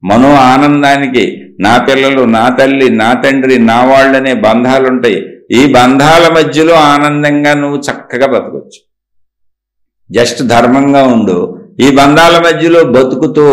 మనో ఆనందానికి నా పిల్లలు, నా తల్లి, నా తండ్రి, నా వాళ్ళనే బంధాలుంటాయి. ఈ బంధాల మధ్యలో ఆనందంగా నువ్వు చక్కగా బతకొచ్చు. జస్ట్ ధర్మంగా ఉండు. ఈ బంధాల మధ్యలో బతుకుతూ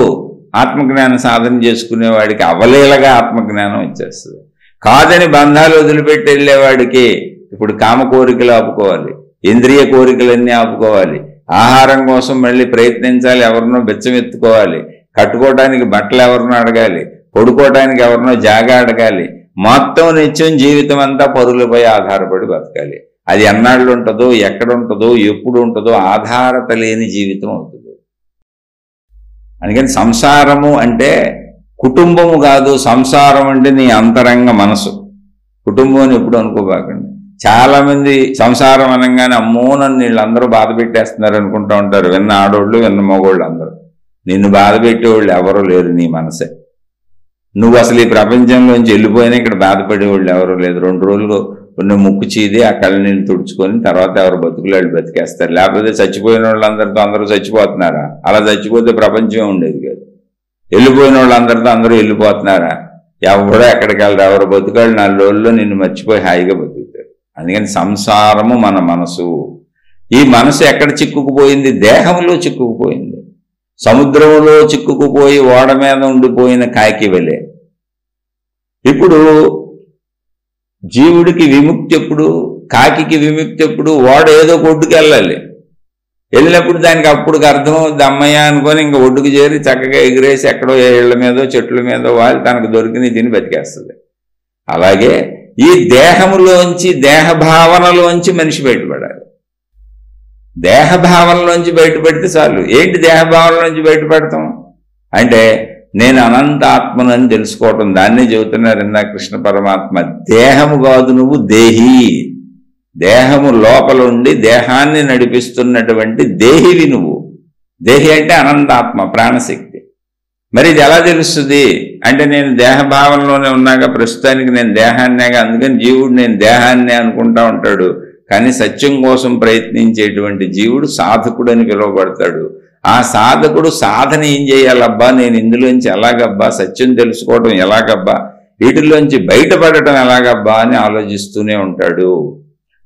ఆత్మజ్ఞాన సాధన చేసుకునేవాడికి అవలీలగా ఆత్మజ్ఞానం వచ్చేస్తుంది. కాదని బంధాలు వదిలిపెట్టి వెళ్ళేవాడికి ఇప్పుడు కామ కోరికలు ఆపుకోవాలి, ఇంద్రియ కోరికలన్నీ ఆపుకోవాలి, ఆహారం కోసం మళ్ళీ ప్రయత్నించాలి, ఎవరినో బెచ్చమెత్తుకోవాలి, కట్టుకోవడానికి బట్టలు ఎవరినో అడగాలి, పడుకోవడానికి ఎవరినో జాగా అడగాలి. మొత్తం నిత్యం జీవితం అంతా పరులపై ఆధారపడి బతకాలి. అది ఎన్నాళ్ళు ఉంటుందో, ఎక్కడ ఉంటుందో, ఎప్పుడు ఉంటుందో ఆధారత లేని జీవితం అవుతుంది. అందుకని సంసారము అంటే కుటుంబము కాదు, సంసారం అంటే నీ అంతరంగ మనసు. కుటుంబం అని ఎప్పుడు అనుకోబాకండి. చాలా మంది సంసారం అనగానే అమ్మో నన్ను వీళ్ళందరూ బాధ పెట్టేస్తున్నారు అనుకుంటూ ఉంటారు. విన్న ఆడోళ్ళు, విన్న మగోళ్ళు అందరూ. నిన్ను బాధ పెట్టేవాళ్ళు ఎవరూ లేరు, నీ మనసే. నువ్వు అసలు ఈ ప్రపంచంలోంచి వెళ్ళిపోయినా ఇక్కడ బాధపడేవాళ్ళు ఎవరూ లేదు. 2 రోజులు కొన్ని ముక్కు చీది ఆ కళ్ళ నీళ్ళు తుడుచుకొని తర్వాత ఎవరు బతుకులు వాళ్ళు బతికేస్తారు. లేకపోతే చచ్చిపోయిన వాళ్ళందరితో అందరూ చచ్చిపోతున్నారా? అలా చచ్చిపోతే ప్రపంచమే ఉండేది కాదు. వెళ్ళిపోయిన వాళ్ళందరితో అందరూ వెళ్ళిపోతున్నారా? ఎవడో ఎక్కడికి వెళ్ళరు. ఎవరు బతుకాళ్ళు 4 రోజుల్లో నిన్ను మర్చిపోయి హాయిగా బతుకుతారు. అందుకని సంసారము మన మనసు. ఈ మనసు ఎక్కడ చిక్కుకుపోయింది? దేహంలో చిక్కుకుపోయింది. సముద్రంలో చిక్కుకుపోయి ఓడ మీద ఉండిపోయిన కాకి వలె. ఇప్పుడు జీవుడికి విముక్తి ఎప్పుడు? కాకికి విముక్తి ఎప్పుడు? ఓడ ఏదో ఒడ్డుకు వెళ్ళాలి. వెళ్ళినప్పుడు దానికి అప్పుడు అర్థం అవుద్ది, అమ్మయ్య అనుకొని ఇంకా ఒడ్డుకు చేరి చక్కగా ఎగిరేసి ఎక్కడో ఇళ్ల మీదో చెట్ల మీదో వాళ్ళు తనకు దొరికింది తిని బతికేస్తుంది. అలాగే ఈ దేహములోంచి, దేహ భావనలోంచి మనిషి బయటపడాలి. దేహ భావనలోంచి బయటపడితే చాలు. ఏంటి దేహ భావనలోంచి బయటపడతాం అంటే నేను అనంత ఆత్మనని తెలుసుకోవటం. దాన్నే చెబుతున్నారు ఇందాక కృష్ణ పరమాత్మ. దేహము కాదు నువ్వు, దేహి. దేహము లోపలుండి దేహాన్ని నడిపిస్తున్నటువంటి దేహివి నువ్వు. దేహి అంటే అనంతాత్మ, ప్రాణశక్తి. మరి ఇది ఎలా తెలుస్తుంది అంటే నేను దేహ భావనలోనే ఉన్నాగా, ప్రస్తుతానికి నేను దేహాన్నేగా, అందుకని జీవుడు నేను దేహాన్నే అనుకుంటా ఉంటాడు. కానీ సత్యం కోసం ప్రయత్నించేటువంటి జీవుడు సాధకుడు అని పిలువబడతాడు. ఆ సాధకుడు సాధన ఏం చేయాలబ్బా, నేను ఇందులోంచి ఎలాగబ్బా, సత్యం తెలుసుకోవడం ఎలాగబ్బా, వీటిల్లోంచి బయటపడటం ఎలాగబ్బా అని ఆలోచిస్తూనే ఉంటాడు.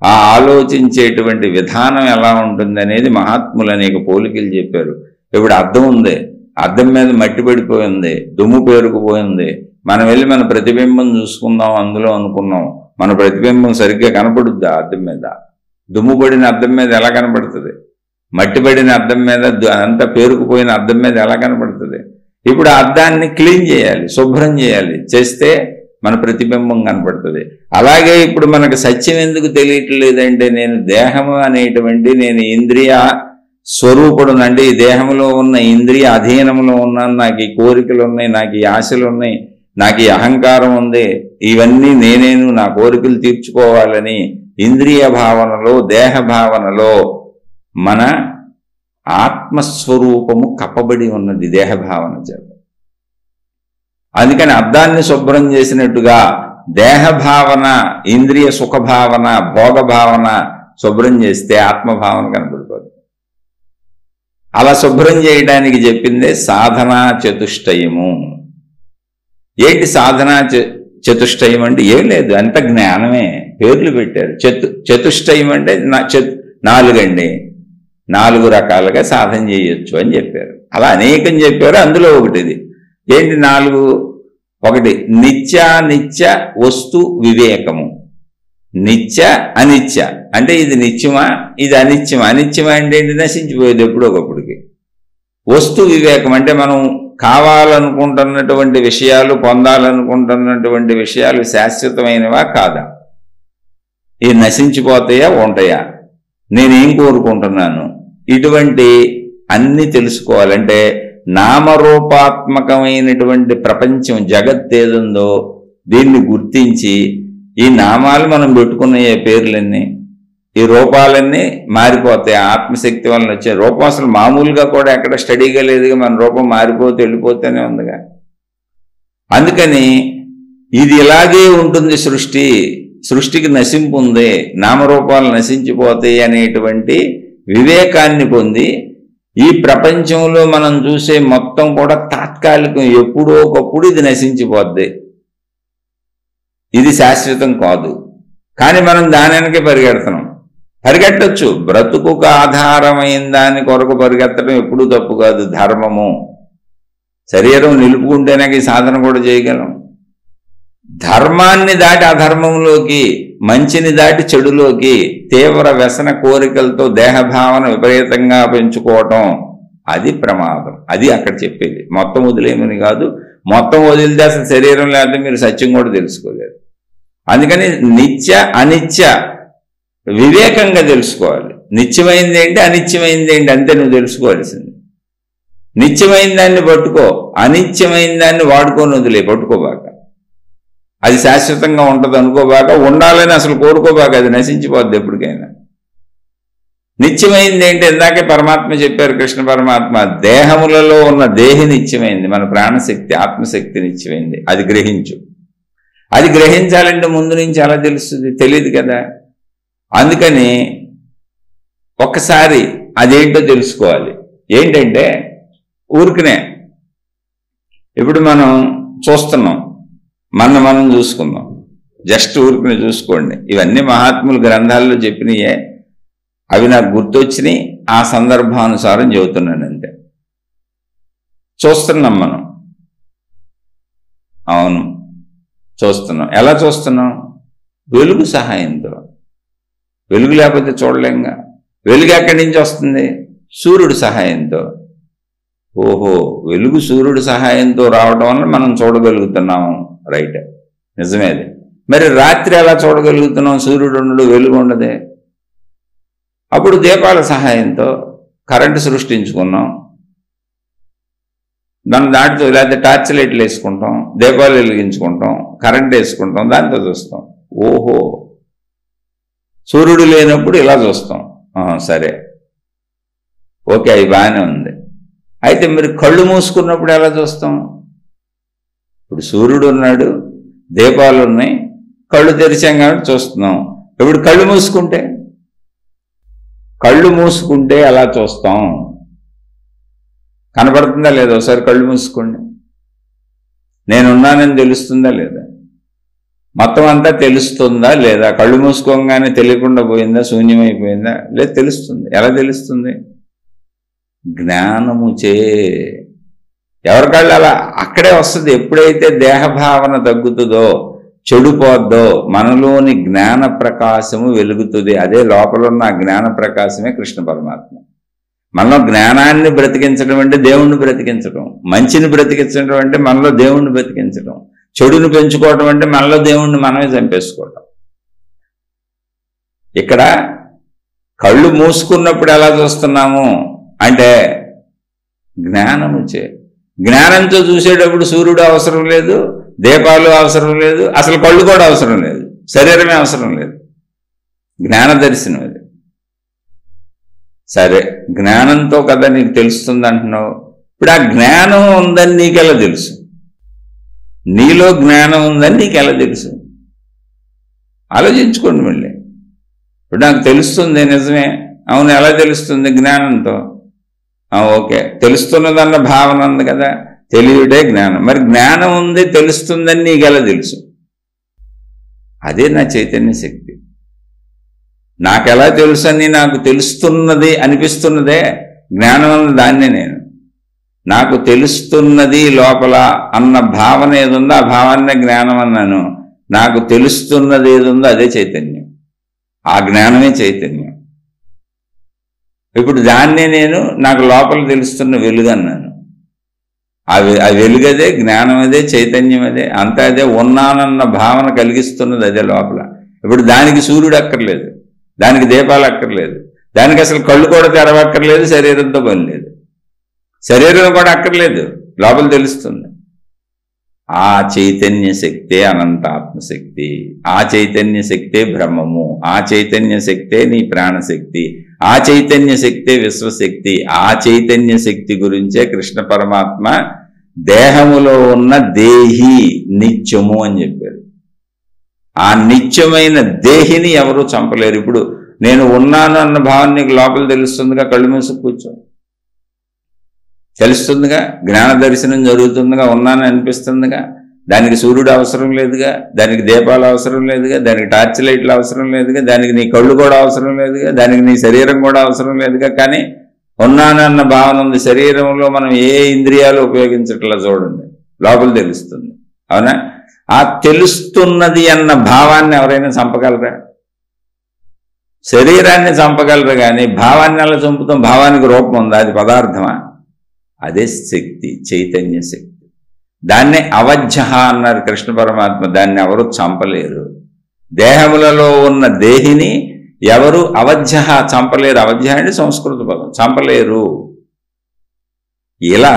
ఆ ఆలోచించేటువంటి విధానం ఎలా ఉంటుంది అనేది మహాత్ములు అనేక పోలికలు చెప్పారు. ఇప్పుడు అద్దం ఉంది, అద్దం మీద మట్టి పడిపోయింది, దుమ్ము పేరుకుపోయింది. మనం వెళ్ళి మన ప్రతిబింబం చూసుకుందాం అందులో అనుకున్నాం. మన ప్రతిబింబం సరిగ్గా కనపడుద్ది ఆ అద్దం మీద? దుమ్ము పడిన అద్దం మీద ఎలా కనపడుతుంది? మట్టి పడిన అద్దం మీద, అంతా పేరుకుపోయిన అద్దం మీద ఎలా కనపడుతుంది? ఇప్పుడు ఆ అద్దాన్ని క్లీన్ చేయాలి, శుభ్రం చేయాలి. చేస్తే మన ప్రతిబింబం కనపడుతుంది. అలాగే ఇప్పుడు మనకు సత్యం ఎందుకు తెలియట్లేదంటే, నేను దేహము అనేటువంటి నేను ఇంద్రియ స్వరూపుడునండి, ఈ దేహంలో ఉన్న ఇంద్రియ అధీనంలో ఉన్నాను, నాకు ఈ కోరికలు ఉన్నాయి, నాకు ఈ ఆశలు ఉన్నాయి, నాకు ఈ అహంకారం ఉంది, ఇవన్నీ నేనేను నా కోరికలు తీర్చుకోవాలని ఇంద్రియ భావనలో దేహ భావనలో మన ఆత్మస్వరూపము కప్పబడి ఉన్నది దేహ భావన చేత. అందుకని అద్దాన్ని శుభ్రం చేసినట్టుగా దేహ భావన, ఇంద్రియ సుఖ భావన, భోగ భావన శుభ్రం చేస్తే ఆత్మభావన కనబడిపోతుంది. అలా శుభ్రం చేయడానికి చెప్పిందే సాధనా చతుష్టయము. ఏంటి సాధనా చతుష్టయం అంటే? ఏం లేదు, అంత జ్ఞానమే, పేర్లు పెట్టారు. చతుష్టయం అంటే 4 అండి, 4 రకాలుగా సాధన చేయొచ్చు అని చెప్పారు. అలా అనేకం చెప్పారు, అందులో ఒకటిది. ఏంటి 4? 1 నిత్యానిత్య వస్తు వివేకము. నిత్య అనిత్య అంటే ఇది నిత్యమా, ఇది అనిత్యమా. అనిత్యమా అంటే ఏంటి? నశించిపోయేది ఎప్పుడో ఒకప్పటికి. వస్తు వివేకం అంటే మనం కావాలనుకుంటున్నటువంటి విషయాలు, పొందాలనుకుంటున్నటువంటి విషయాలు శాశ్వతమైనవా కాదా, ఇవి నశించిపోతాయా ఉంటాయా, నేనేం కోరుకుంటున్నాను, ఇటువంటి అన్ని తెలుసుకోవాలంటే నామరూపాత్మకమైనటువంటి ప్రపంచం జగత్ ఏదుందో దీన్ని గుర్తించి, ఈ నామాలు మనం పెట్టుకున్న పేర్లన్నీ, ఈ రూపాలన్నీ మారిపోతాయి. ఆత్మశక్తి వలన వచ్చే రూపం అసలు మామూలుగా కూడా ఎక్కడ స్టడీగా లేదుగా, మన రూపం మారిపోతే వెళ్ళిపోతూనే ఉందిగా. అందుకని ఇది ఇలాగే ఉంటుంది సృష్టికి నశింపు ఉంది, నామరూపాలు నశించిపోతాయి అనేటువంటి వివేకాన్ని పొంది, ఈ ప్రపంచంలో మనం చూసే మొత్తం కూడా తాత్కాలికం, ఎప్పుడో ఒకప్పుడు ఇది నశించిపోద్ది, ఇది శాశ్వతం కాదు. కానీ మనం దాని వెనకే పరిగెట్టచ్చు. బ్రతుకుకు ఆధారమైన దాని కొరకు పరిగెత్తడం ఎప్పుడూ తప్పు కాదు, ధర్మము. శరీరం నిలుపుకుంటేనే ఈ సాధన కూడా చేయగలం. ధర్మాన్ని దాటి అధర్మంలోకి, మంచిని దాటి చెడులోకి, తీవ్ర వ్యసన కోరికలతో దేహభావన విపరీతంగా పెంచుకోవటం, అది ప్రమాదం. అది అక్కడ చెప్పేది. మొత్తం వదిలేమని కాదు, మొత్తం వదిలితే అసలు శరీరం లేకపోతే మీరు సత్యం కూడా తెలుసుకోలేరు. అందుకని నిత్య అనిత్య వివేకంగా తెలుసుకోవాలి. నిత్యమైంది ఏంటి, అనిత్యమైంది ఏంటి అంతే నువ్వు తెలుసుకోవాల్సింది. నిత్యమైన దాన్ని పట్టుకో, అనిత్యమైన దాన్ని వాడుకొని వదిలే, పట్టుకోబాక. అది శాశ్వతంగా ఉంటుంది అనుకోబాక, ఉండాలని అసలు కోరుకోబాక, అది నశించిపోద్ది ఎప్పటికైనా. నిత్యమైంది ఏంటి? ఇందాకే పరమాత్మ చెప్పారు, కృష్ణ పరమాత్మ, దేహములలో ఉన్న దేహి నిత్యమైంది, మన ప్రాణశక్తి ఆత్మశక్తి నిత్యమైంది, అది గ్రహించు. అది గ్రహించాలంటే ముందు నుంచి అలా తెలుస్తుంది, తెలియదు కదా. అందుకని ఒక్కసారి అదేంటో తెలుసుకోవాలి. ఏంటంటే ఊరికనే ఇప్పుడు మనం చూస్తున్నాం, మనం చూసుకుందాం, జస్ట్ ఊరికనే చూసుకోండి. ఇవన్నీ మహాత్ముల గ్రంథాల్లో చెప్పినయే, అవి నాకు గుర్తొచ్చినాయి, ఆ సందర్భానుసారం చెబుతున్నాను అంతే. చూస్తున్నాం మనం, అవును చూస్తున్నాం. ఎలా చూస్తున్నాం? వెలుగు సహాయంతో. వెలుగు లేకపోతే చూడలేంగా. వెలుగు ఎక్కడి నుంచి వస్తుంది? సూర్యుడి సహాయంతో. ఓహో, వెలుగు సూర్యుడి సహాయంతో రావడం వల్ల మనం చూడగలుగుతున్నాము, రైట్, నిజమేది. మరి రాత్రి ఎలా చూడగలుగుతున్నాం? సూర్యుడు ఉండడు, వెలుగు ఉండదే. అప్పుడు దీపాల సహాయంతో కరెంటు సృష్టించుకున్నాం, దాన్ని దాటితో, లేకపోతే టార్చ్ లైట్లు వేసుకుంటాం, దీపాలు వెలిగించుకుంటాం, కరెంట్ వేసుకుంటాం, దాంతో చూస్తాం. ఓహో, సూర్యుడు లేనప్పుడు ఇలా చూస్తాం, సరే ఓకే, అది బాగానే ఉంది. అయితే మరి కళ్ళు మూసుకున్నప్పుడు ఎలా చూస్తాం? ఇప్పుడు సూర్యుడు ఉన్నాడు, దీపాలు ఉన్నాయి, కళ్ళు తెరిచాం కాబట్టి చూస్తున్నాం. ఇప్పుడు కళ్ళు మూసుకుంటే ఎలా చూస్తాం? కనబడుతుందా లేదా? ఒకసారి కళ్ళు మూసుకోండి, నేనున్నానని తెలుస్తుందా లేదా? మొత్తం అంతా తెలుస్తుందా లేదా? కళ్ళు మూసుకోగానే తెలియకుండా పోయిందా, శూన్యమైపోయిందా? లేదు, తెలుస్తుంది. ఎలా తెలుస్తుంది? జ్ఞానముచే. ఎవరికళ్ళు అలా అక్కడే వస్తుంది. ఎప్పుడైతే దేహభావన తగ్గుతుందో, చెడుపోద్దో, మనలోని జ్ఞాన ప్రకాశము వెలుగుతుంది. అదే లోపల ఉన్న ఆ జ్ఞాన ప్రకాశమే కృష్ణ పరమాత్మ. మనలో జ్ఞానాన్ని బ్రతికించడం అంటే దేవుణ్ణి బ్రతికించడం, మంచిని బ్రతికించడం అంటే మనలో దేవుణ్ణి బ్రతికించడం, చెడును పెంచుకోవటం అంటే మనలో దేవుణ్ణి మనమే చంపేసుకోవటం. ఇక్కడ కళ్ళు మూసుకున్నప్పుడు ఎలా చూస్తున్నాము అంటే జ్ఞానంతో చూసేటప్పుడు సూర్యుడు అవసరం లేదు, దీపాలు అవసరం లేదు, అసలు కళ్ళు కూడా అవసరం లేదు, శరీరమే అవసరం లేదు. జ్ఞాన దర్శనం అది. సరే, జ్ఞానంతో కదా నీకు తెలుస్తుంది అంటున్నావు. ఇప్పుడు ఆ జ్ఞానం ఉందని నీకెలా తెలుసు? నీలో జ్ఞానం ఉందని నీకెలా తెలుసు? ఆలోచించుకోండి మళ్ళీ. ఇప్పుడు నాకు తెలుస్తుంది, నిజమే. అవును, ఎలా తెలుస్తుంది? జ్ఞానంతో. ఓకే, తెలుస్తున్నదన్న భావన ఉంది కదా, తెలియడే జ్ఞానం. మరి జ్ఞానం ఉంది, తెలుస్తుందని నీకెలా తెలుసు? అదే నా చైతన్య శక్తి. నాకెలా తెలుసు అని నాకు తెలుస్తున్నది అనిపిస్తున్నదే జ్ఞానం అన్న దాన్నే నేను. నాకు తెలుస్తున్నది లోపల అన్న భావన ఏదుందో ఆ భావాన్నే జ్ఞానం అన్నాను. నాకు తెలుస్తున్నది ఏదుందో అదే చైతన్యం, ఆ జ్ఞానమే చైతన్యం. ఇప్పుడు దాన్నే నేను నాకు లోపల తెలుస్తున్న వెలుగు అన్నాను. ఆ వెలుగదే, జ్ఞానం అదే, చైతన్యం అదే, అంతా అదే. ఉన్నానన్న భావన కలిగిస్తున్నది అదే లోపల. ఇప్పుడు దానికి సూర్యుడు అక్కర్లేదు, దానికి దీపాలు అక్కర్లేదు, దానికి అసలు కళ్ళు కూడా తెరవక్కర్లేదు, శరీరంతో పని లేదు, శరీరం కూడా అక్కర్లేదు, లోపల తెలుస్తుంది. ఆ చైతన్య శక్తే అనంత ఆత్మశక్తి, ఆ చైతన్య శక్తే బ్రహ్మము, ఆ చైతన్య శక్తే నీ ప్రాణశక్తి, ఆ చైతన్య శక్తే విశ్వశక్తి. ఆ చైతన్య శక్తి గురించే కృష్ణ పరమాత్మ దేహములో ఉన్న దేహి నిత్యము అని చెప్పారు. ఆ నిత్యమైన దేహిని ఎవరూ చంపలేరు. ఇప్పుడు నేను ఉన్నాను అన్న భావన నీకు లోపల తెలుస్తుందిగా, కళ్ళు మూసి కూర్చో, తెలుస్తుందిగా, జ్ఞాన దర్శనం జరుగుతుందిగా, ఉన్నాను అనిపిస్తుందిగా. దానికి సూర్యుడు అవసరం లేదుగా, దానికి దీపాలు అవసరం లేదుగా, దానికి టార్చ్ లైట్లు అవసరం లేదుగా, దానికి నీ కళ్ళు కూడా అవసరం లేదుగా, దానికి నీ శరీరం కూడా అవసరం లేదుగా. కానీ ఉన్నానన్న భావన ఉంది. శరీరంలో మనం ఏ ఇంద్రియాలు ఉపయోగించట్లా, చూడండి, లోపల తెలుస్తుంది. అవునా? ఆ తెలుస్తున్నది అన్న భావాన్ని ఎవరైనా చంపగలరా? శరీరాన్ని చంపగలరు, కానీ భావాన్ని ఎలా చంపుతాం? భావానికి రూపం ఉందా? అది పదార్థమా? అదే శక్తి, చైతన్య శక్తి. దాన్నే అవజ్జ అన్నారు కృష్ణ పరమాత్మ. దాన్ని ఎవరు చంపలేరు. దేహములలో ఉన్న దేహిని ఎవరు అవజ్జ చంపలేరు. అవజ్జ అంటే సంస్కృత పదం, చంపలేరు. ఇలా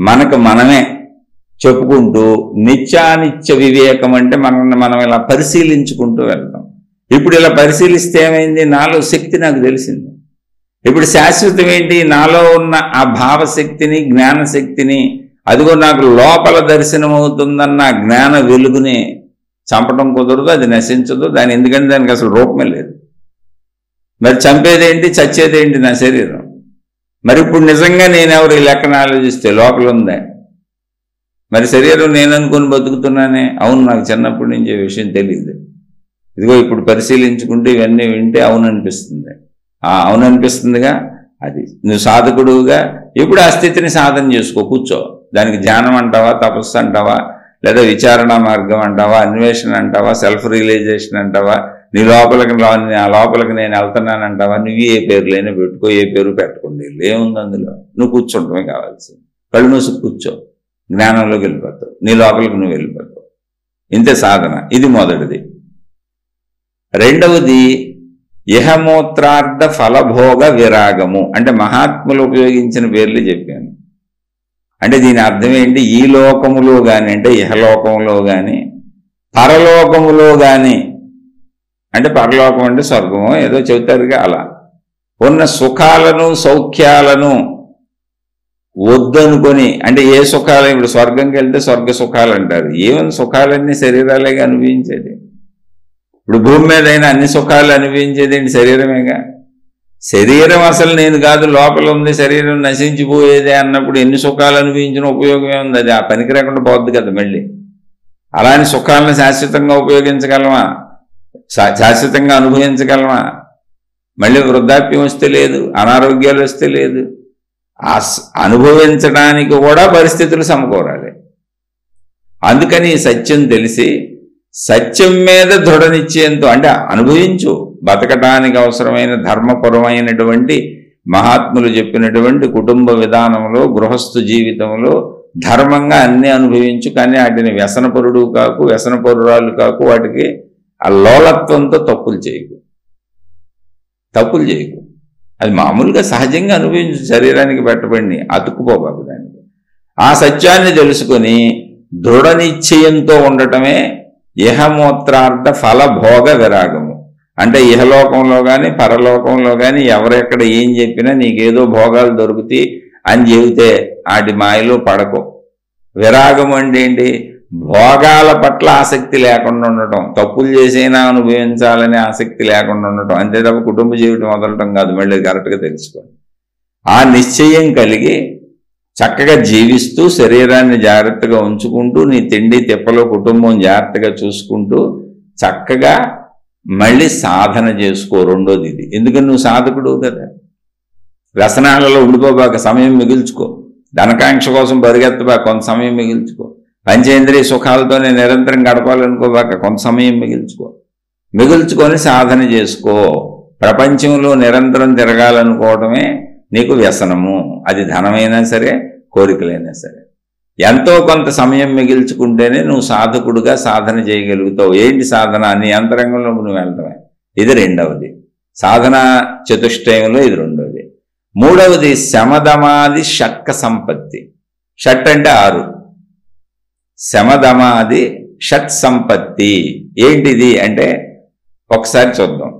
మనకు మనమే చెప్పుకుంటూ నిత్యానిత్య వివేకం అంటే మనం ఇలా పరిశీలించుకుంటూ వెళ్తాం. ఇప్పుడు ఇలా పరిశీలిస్తే ఏమైంది? నాలో శక్తి నాకు తెలిసింది. ఇప్పుడు శాశ్వతం ఏంటి? నాలో ఉన్న ఆ భావశక్తిని, జ్ఞానశక్తిని, అదిగో నాకు లోపల దర్శనం అవుతుందన్న జ్ఞాన వెలుగుని చంపడం కుదరదు, అది నశించదు. ఎందుకంటే దానికి అసలు రూపమే లేదు. మరి చంపేదేంటి, చచ్చేదేంటి? నా శరీరం. మరి ఇప్పుడు నిజంగా నేనెవరు? ఈ లెక్కన ఆలోచిస్తే లోపల ఉందే. మరి శరీరం నేను అనుకుని బతుకుతున్నానే. అవును, నాకు చిన్నప్పటి నుంచి ఈ విషయం తెలియదు. ఇదిగో ఇప్పుడు పరిశీలించుకుంటే ఇవన్నీ వింటే అవును అనిపిస్తుంది. అవును అనిపిస్తుందిగా. అది నువ్వు సాధకుడుగా ఇప్పుడు ఆ స్థితిని సాధన చేసుకో, కూర్చో. దానికి ధ్యానం అంటావా, తపస్సు అంటావా, లేదా విచారణ మార్గం అంటావా, అన్వేషణ అంటావా, సెల్ఫ్ రియలైజేషన్ అంటావా, నీ లోపలికి నేను వెళ్తున్నానంటావా, నువ్వు ఏ పేర్లైనా పెట్టుకో, ఏ పేరు పెట్టకుండా ఏముంది అందులో. నువ్వు కూర్చుంటమే కావాల్సింది. కళ్ళు మూసి కూర్చో, జ్ఞానంలోకి వెళ్ళిపోతావు, నీ లోపలికి నువ్వు వెళ్ళిపోతావు. ఇంతే సాధన. ఇది మొదటిది. రెండవది ఇహమూత్రార్థ ఫలభోగ విరాగము. అంటే మహాత్ములు ఉపయోగించిన పేర్లు చెప్పాను. అంటే దీని అర్థం ఏంటి? ఈ లోకములో కానీ, అంటే ఇహలోకములో కానీ, పరలోకములో కానీ, అంటే పరలోకం అంటే స్వర్గము ఏదో చెబుతారుగా, అలా ఉన్న సుఖాలను సౌఖ్యాలను వద్దనుకొని, అంటే ఏ సుఖాలు, ఇప్పుడు స్వర్గంకి వెళ్తే స్వర్గ సుఖాలు అంటారు. ఏమని సుఖాలన్నీ శరీరాలేగా అనుభవించేది. ఇప్పుడు భూమి మీద అయినా అన్ని సుఖాలు అనుభవించేది ఏంటి? శరీరమేగా. శరీరం అసలు నేను కాదు, లోపల ఉంది, శరీరం నశించిపోయేదే అన్నప్పుడు ఎన్ని సుఖాలు అనుభవించిన ఉపయోగమే ఉంది? అది ఆ పనికి రాకుండా పోద్ది కదా మళ్ళీ. అలాని సుఖాలను శాశ్వతంగా ఉపయోగించగలమా? శాశ్వతంగా అనుభవించగలమా? మళ్ళీ వృద్ధాప్యం వస్తే లేదు, అనారోగ్యాలు వస్తే లేదు. ఆ అనుభవించడానికి కూడా పరిస్థితులు సమకూరాలి. అందుకని సత్యం తెలిసి సత్యం మీద దృఢ నిశ్చయంతో, అంటే అనుభవించు, బతకటానికి అవసరమైన ధర్మపరమైనటువంటి మహాత్ములు చెప్పినటువంటి కుటుంబ విధానంలో, గృహస్థు జీవితంలో ధర్మంగా అన్నీ అనుభవించు, కానీ వాటిని వ్యసనపరుడు కాకు, వ్యసనపరురాలు కాకు, వాటికి ఆ లోలత్వంతో తప్పులు చేయకు. అది మామూలుగా సహజంగా అనుభవించు, శరీరానికి పెట్టబడి అతుక్కుపోబాకు దానికి. ఆ సత్యాన్ని తెలుసుకొని దృఢ నిశ్చయంతో ఉండటమే ఇహమూత్రార్థ ఫలభోగ విరాగము. అంటే ఇహలోకంలో కానీ పరలోకంలో కానీ ఎవరెక్కడ ఏం చెప్పినా నీకేదో భోగాలు దొరుకుతాయి అని చెబితే వాటి మాయలో పడకో. విరాగం అంటే ఏంటి? భోగాల పట్ల ఆసక్తి లేకుండా ఉండటం, తప్పులు చేసైనా అనుభవించాలనే ఆసక్తి లేకుండా ఉండటం, అంతే తప్ప కుటుంబ జీవితం వదలటం కాదు. మళ్ళీ కరెక్ట్గా తెలుసుకోండి. ఆ నిశ్చయం కలిగి చక్కగా జీవిస్తూ శరీరాన్ని జాగ్రత్తగా ఉంచుకుంటూ నీ తిండి తిప్పలో కుటుంబం జాగ్రత్తగా చూసుకుంటూ చక్కగా మళ్ళీ సాధన చేసుకో. రెండోది ఇది. ఎందుకని నువ్వు సాధకుడు కదా. వ్యసనాలలో ఉండిపోబాక, సమయం మిగుల్చుకో. ధనకాంక్ష కోసం పరిగెత్తబాక, కొంత సమయం మిగుల్చుకో. పంచేంద్రియ సుఖాలతోనే నిరంతరం గడపాలనుకోబాక, కొంత సమయం మిగుల్చుకొని సాధన చేసుకో. ప్రపంచంలో నిరంతరం తిరగాలనుకోవటమే నీకు వ్యసనము. అది ధనమైనా సరే, కోరికలైనా సరే. ఎంతో కొంత సమయం మిగిల్చుకుంటేనే నువ్వు సాధకుడుగా సాధన చేయగలుగుతావు. ఏంటి సాధన? నీ అంతరంగంలో నువ్వు వెళ్తామే. ఇది రెండవది. సాధన చతుష్టయంలో ఇది రెండవది. మూడవది శమదమాది షట్క సంపత్తి. షట్ అంటే 6, శమదమాది షట్ సంపత్తి. ఏంటిది అంటే ఒకసారి చూద్దాం.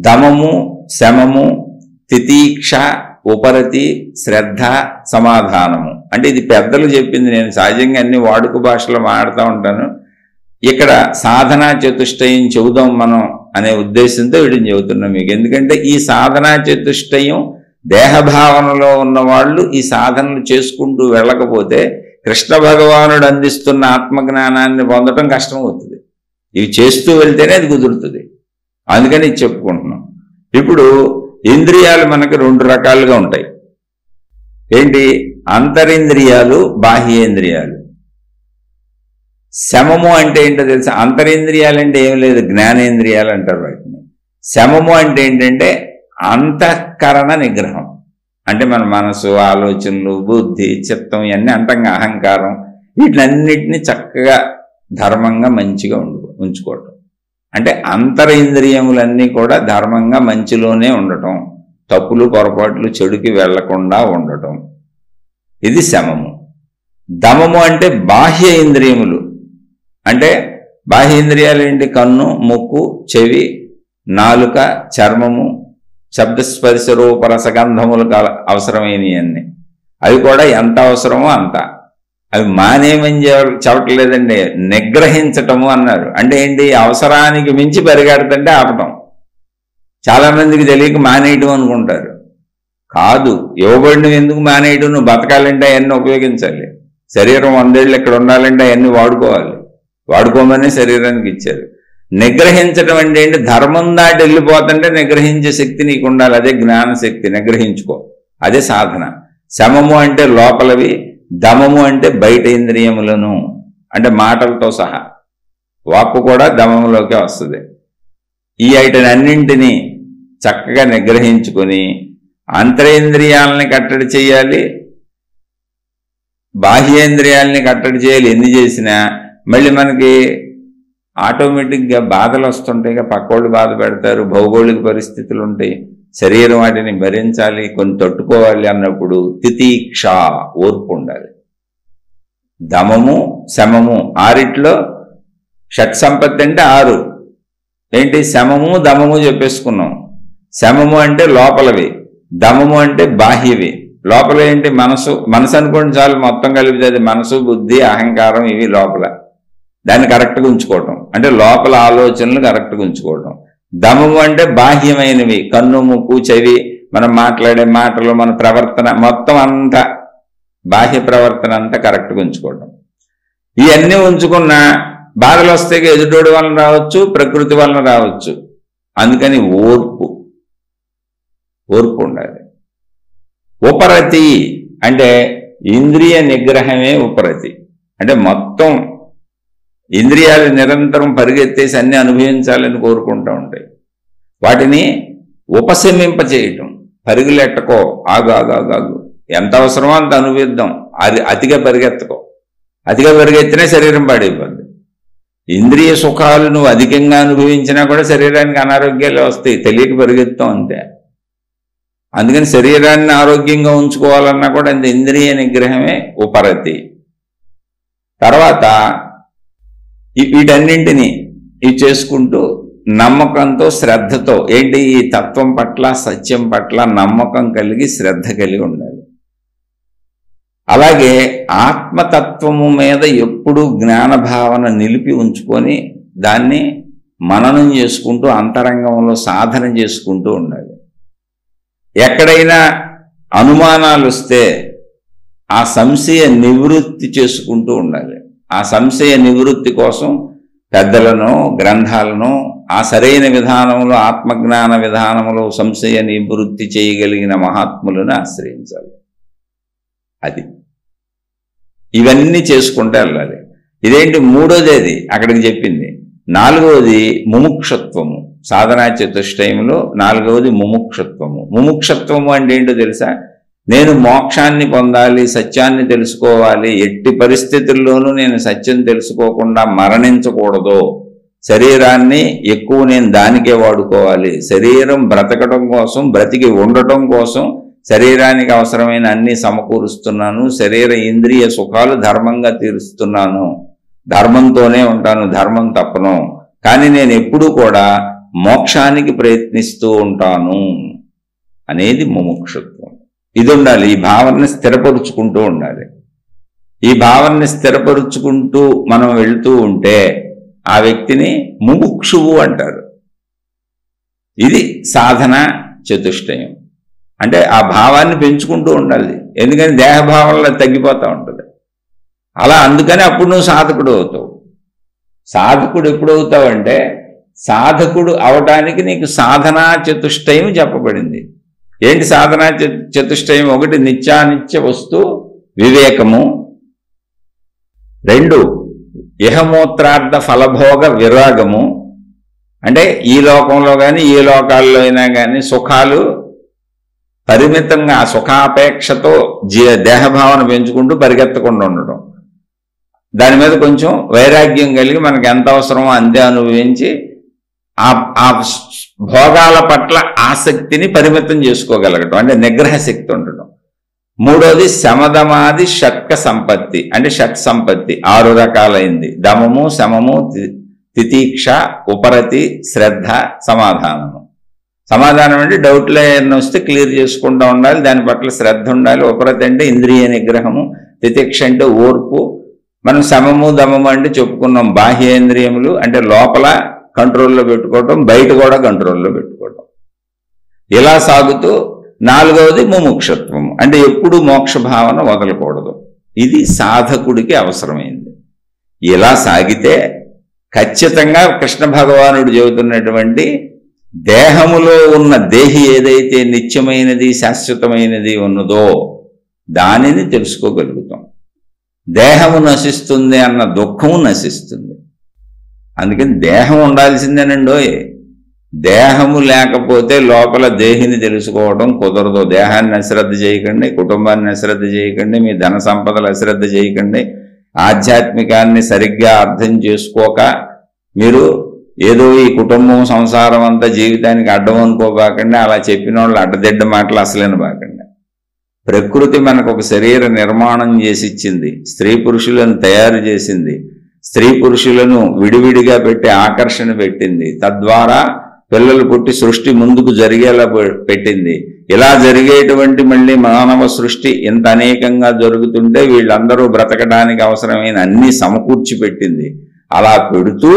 దమము, శమము, తితీక్ష, ఉపరతి, శ్రద్ధ, సమాధానము. అంటే ఇది పెద్దలు చెప్పింది. నేను సహజంగా అన్ని వాడుక భాషలో మాట్లాడుతూ ఉంటాను. ఇక్కడ సాధనా చతుష్టయం చెబుదాం మనం అనే ఉద్దేశంతో వీటిని చెబుతున్నాం మీకు. ఎందుకంటే ఈ సాధనా చతుష్టయం దేహభావనలో ఉన్నవాళ్ళు ఈ సాధనలు చేసుకుంటూ వెళ్ళకపోతే కృష్ణ భగవానుడు అందిస్తున్న ఆత్మజ్ఞానాన్ని పొందటం కష్టమవుతుంది. ఇవి చేస్తూ వెళ్తేనే అది కుదురుతుంది. అందుకని ఇది చెప్పుకుంటున్నాం. ఇప్పుడు ఇంద్రియాలు మనకి 2 రకాలుగా ఉంటాయి. ఏంటి? అంతరింద్రియాలు, బాహ్యేంద్రియాలు. శమము అంటే ఏంటో తెలుసా? అంతరింద్రియాలు అంటే ఏం లేదు, జ్ఞానేంద్రియాలు అంటారు వాటిని. శమము అంటే ఏంటంటే అంతఃకరణ నిగ్రహం. అంటే మన మనసు, ఆలోచనలు, బుద్ధి, చిత్తం ఇవన్నీ అంతంగా అహంకారం, వీటినన్నిటినీ చక్కగా ధర్మంగా మంచిగా ఉంచుకోవటం. అంటే అంతరింద్రియములన్నీ కూడా ధర్మంగా మంచిలోనే ఉండటం, తప్పులు పొరపాట్లు చెడుకి వెళ్లకుండా ఉండటం. ఇది శమము. దమము అంటే బాహ్య ఇంద్రియములు. అంటే బాహ్యేంద్రియాలు ఏంటి? కన్ను, ముక్కు, చెవి, నాలుక, చర్మము, శబ్దస్పర్శ రూప రసగంధములకు అవసరమైనవి అన్నీ. అవి కూడా ఎంత అవసరమో అంత. అవి మానేమని చెప్పట్లేదండి, నిగ్రహించటము అన్నారు. అంటే ఏంటి? అవసరానికి మించి పరిగెడుతుంటే ఆపటం. చాలామందికి తెలియక మానేయటం అనుకుంటారు. కాదు, ఇవ్వబడినవి ఎందుకు మానేయటం? నువ్వు బతకాలంటే అవన్నీ ఉపయోగించాలి. శరీరం 100 ఏళ్ళు ఇక్కడ ఉండాలంటే అవన్నీ వాడుకోమని శరీరానికి ఇచ్చారు. నిగ్రహించడం అంటే ఏంటి? ధర్మం దాటి వెళ్ళిపోతుంటే నిగ్రహించే శక్తి నీకు ఉండాలి. అదే జ్ఞానశక్తి. నిగ్రహించుకో. అదే సాధన. శమము అంటే లోపలవి, దమము అంటే బయట ఇంద్రియములను, అంటే మాటలతో సహా. వాక్కు కూడా దమములోకే వస్తుంది. ఈ ఐటన్నింటినీ చక్కగా నిగ్రహించుకొని అంతరేంద్రియాలని కట్టడి చేయాలి, బాహ్యేంద్రియాలని కట్టడి చేయాలి. ఎన్ని చేసినా మళ్ళీ మనకి ఆటోమేటిక్గా బాధలు వస్తుంటాయి. పక్కోళ్ళు బాధ పెడతారు, భౌగోళిక పరిస్థితులు ఉంటాయి, శరీరం వాటిని భరించాలి, కొన్ని తట్టుకోవాలి అన్నప్పుడు తితీక్ష, ఓర్పు ఉండాలి. దమము, శమము, 6 షట్ సంపత్తి అంటే 6. ఏంటి? శమము, దమము చెప్పేసుకున్నాం. శమము అంటే లోపలవి, దమము అంటే బాహ్యవి. లోపల ఏంటి? మనసు అనుకోండి చాలు, మొత్తం కలిపితే అది మనసు, బుద్ధి, అహంకారం, ఇవి లోపల. దాన్ని కరెక్ట్గా ఉంచుకోవటం అంటే లోపల ఆలోచనలు కరెక్ట్గా ఉంచుకోవటం. దమము అంటే బాహ్యమైనవి, కన్ను, ముక్కు, చెవి, మనం మాట్లాడే మాటలు, మన ప్రవర్తన మొత్తం అంతా, బాహ్య ప్రవర్తన అంతా కరెక్ట్గా ఉంచుకోవటం. ఇవన్నీ ఉంచుకున్న బాధలు వస్తే ఎదుటోడి వలన రావచ్చు, ప్రకృతి వలన రావచ్చు. అందుకని ఓర్పు ఉండాలి. ఉపరతి అంటే ఇంద్రియ నిగ్రహమే ఉపరతి. అంటే మొత్తం ఇంద్రియాలు నిరంతరం పరిగెత్తేసి అన్ని అనుభవించాలని కోరుకుంటూ ఉంటాయి. వాటిని ఉపశమింపచేయటం. పరుగులెట్టకో, ఆగు, ఎంత అవసరమో అంత అనుభవిద్దాం. అది అతిగా పరిగెత్తకో. అతిగా పరిగెత్తినా శరీరం పాడైపోద్ది. ఇంద్రియ సుఖాలు నువ్వు అధికంగా అనుభవించినా కూడా శరీరానికి అనారోగ్యాలు వస్తాయి, తెలియక పరిగెత్తాం అంతే. అందుకని శరీరాన్ని ఆరోగ్యంగా ఉంచుకోవాలన్నా కూడా అంత ఇంద్రియ నిగ్రహమే ఉపరతి. తర్వాత వీటన్నింటినీ ఇవి చేసుకుంటూ నమ్మకంతో శ్రద్ధతో ఏంటి ఈ తత్వం పట్ల సత్యం పట్ల నమ్మకం కలిగి శ్రద్ధ కలిగి ఉండాలి. అలాగే ఆత్మతత్వము మీద ఎప్పుడూ జ్ఞాన భావన నిలిపి ఉంచుకొని దాన్ని మననం చేసుకుంటూ అంతరంగంలో సాధన చేసుకుంటూ ఉండాలి. ఎక్కడైనా అనుమానాలు వస్తే ఆ సంశయ నివృత్తి చేసుకుంటూ ఉండాలి. ఆ సంశయ నివృత్తి కోసం పెద్దలను గ్రంథాలను ఆ సరైన విధానంలో ఆత్మజ్ఞాన విధానంలో సంశయ నివృత్తి చేయగలిగిన మహాత్ములను ఆశ్రయించాలి. అది ఇవన్నీ చేసుకుంటే వెళ్ళాలి. ఇదేంటి మూడోది, అది అక్కడికి చెప్పింది. నాలుగవది ముముక్షత్వము. సాధనా చతుష్టయంలో నాలుగవది ముముక్షత్వము. ముముక్షత్వము అంటే ఏంటో తెలుసా? నేను మోక్షాన్ని పొందాలి, సత్యాన్ని తెలుసుకోవాలి, ఎట్టి పరిస్థితుల్లోనూ నేను సత్యం తెలుసుకోకుండా మరణించకూడదు, శరీరాన్ని ఎక్కువ నేను దానికే వాడుకోవాలి, శరీరం బ్రతకడం కోసం బ్రతికి ఉండటం కోసం శరీరానికి అవసరమైన అన్ని సమకూరుస్తున్నాను, శరీర ఇంద్రియ సుఖాలు ధర్మంగా తీరుస్తున్నాను, ధర్మంతోనే ఉంటాను, ధర్మం తప్పను, కానీ నేను ఎప్పుడూ కూడా మోక్షానికి ప్రయత్నిస్తూ ఉంటాను అనేది ముముక్షత్వం. ఇది ఉండాలి. ఈ భావనని స్థిరపరుచుకుంటూ ఉండాలి. ఈ భావనని స్థిరపరుచుకుంటూ మనం వెళుతూ ఉంటే ఆ వ్యక్తిని ముముక్షువు అంటారు. ఇది సాధన చతుష్టయం. అంటే ఆ భావాన్ని పెంచుకుంటూ ఉండాలి. ఎందుకని దేహభావంలో తగ్గిపోతూ ఉంటుంది. అలా అందుకని అప్పుడు నువ్వు సాధకుడు అవుతావు. సాధకుడు ఎప్పుడు అవుతావంటే సాధకుడు అవటానికి నీకు సాధనా చతుష్టయం చెప్పబడింది. ఏంటి సాధనా చతుష్టయం? ఒకటి నిత్యానిత్య వస్తు వివేకము, రెండు ఇహమూత్రార్థ ఫలభోగ విరాగము. అంటే ఈ లోకంలో కానీ ఏ లోకాల్లో అయినా కానీ సుఖాలు పరిమితంగా సుఖాపేక్షతో దేహభావన పెంచుకుంటూ పరిగెత్తకుండా ఉండడం, దాని మీద కొంచెం వైరాగ్యం కలిగి మనకు ఎంత అవసరమో అంతే అనుభవించి ఆ భోగాల పట్ల ఆసక్తిని పరిమితం చేసుకోగలగటం, అంటే నిగ్రహ శక్తి ఉండటం. మూడోది శమదమాది షట్క సంపత్తి, అంటే షట్ సంపత్తి 6 రకాలైంది. దమము, శమము, తితీక్ష, ఉపరతి, శ్రద్ధ, సమాధానము. సమాధానం అంటే డౌట్లు ఏమైనా వస్తే క్లియర్ చేసుకుంటూ ఉండాలి, దాని పట్ల శ్రద్ధ ఉండాలి. ఉపరతి అంటే ఇంద్రియ నిగ్రహము, తితీక్ష అంటే ఓర్పు. మనం శమము దమము అంటే చెప్పుకున్నాం, బాహ్యేంద్రియములు అంటే లోపల కంట్రోల్లో పెట్టుకోవటం, బయట కూడా కంట్రోల్లో పెట్టుకోవటం. ఇలా సాగుతూ నాలుగవది ముముక్షత్వం, అంటే ఎప్పుడు మోక్ష భావన వదలకూడదు. ఇది సాధకుడికి అవసరమైంది. ఇలా సాగితే ఖచ్చితంగా కృష్ణ భగవానుడు చెబుతున్నటువంటి దేహములో ఉన్న దేహి ఏదైతే నిత్యమైనది శాశ్వతమైనది ఉన్నదో దానిని తెలుసుకోగలుగుతాం. దేహము నశిస్తుంది అన్న దుఃఖము నశిస్తుంది. అందుకని దేహం ఉండాల్సిందేనండోయ్. దేహము లేకపోతే లోపల దేహిని తెలుసుకోవడం కుదరదు. దేహాన్ని అశ్రద్ధ చేయకండి, కుటుంబాన్ని అశ్రద్ధ చేయకండి, మీ ధన సంపదలు అశ్రద్ధ చేయకండి. ఆధ్యాత్మికాన్ని సరిగ్గా అర్థం చేసుకోక మీరు ఏదో ఈ కుటుంబం సంసారం అంతా జీవితానికి అడ్డం అనుకోబాకండి. అలా చెప్పిన వాళ్ళు అడ్డదిడ్డ మాటలు అసలేని బాకండి. ప్రకృతి మనకు ఒక శరీర నిర్మాణం చేసి ఇచ్చింది, స్త్రీ పురుషులను తయారు చేసింది, స్త్రీ పురుషులను విడివిడిగా పెట్టి ఆకర్షణ పెట్టింది, తద్వారా పిల్లలు పుట్టి సృష్టి ముందుకు జరిగేలా పెట్టింది. ఇలా జరిగేటువంటి మళ్ళీ మానవ సృష్టి ఇంత అనేకంగా జరుగుతుంటే వీళ్ళందరూ బ్రతకడానికి అవసరమైన అన్ని సమకూర్చి పెట్టింది. అలా పెడుతూ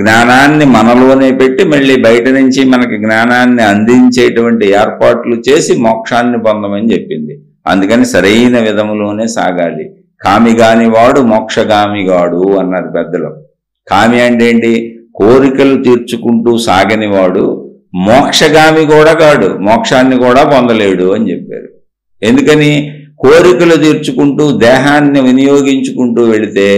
జ్ఞానాన్ని మనలోనే పెట్టి మళ్ళీ బయట నుంచి మనకి జ్ఞానాన్ని అందించేటువంటి ఏర్పాట్లు చేసి మోక్షాన్ని పొందమని చెప్పింది. అందుకని సరైన విధములోనే సాగాలి. కామిగాని వాడు మోక్షగామిగాడు అన్నారు పెద్దలు. కామి అంటే ఏంటి? కోరికలు తీర్చుకుంటూ సాగని వాడు మోక్షగామి కూడా కాడు, మోక్షాన్ని కూడా పొందలేడు అని చెప్పారు. ఎందుకని? కోరికలు తీర్చుకుంటూ దేహాన్ని వినియోగించుకుంటూ వెళితే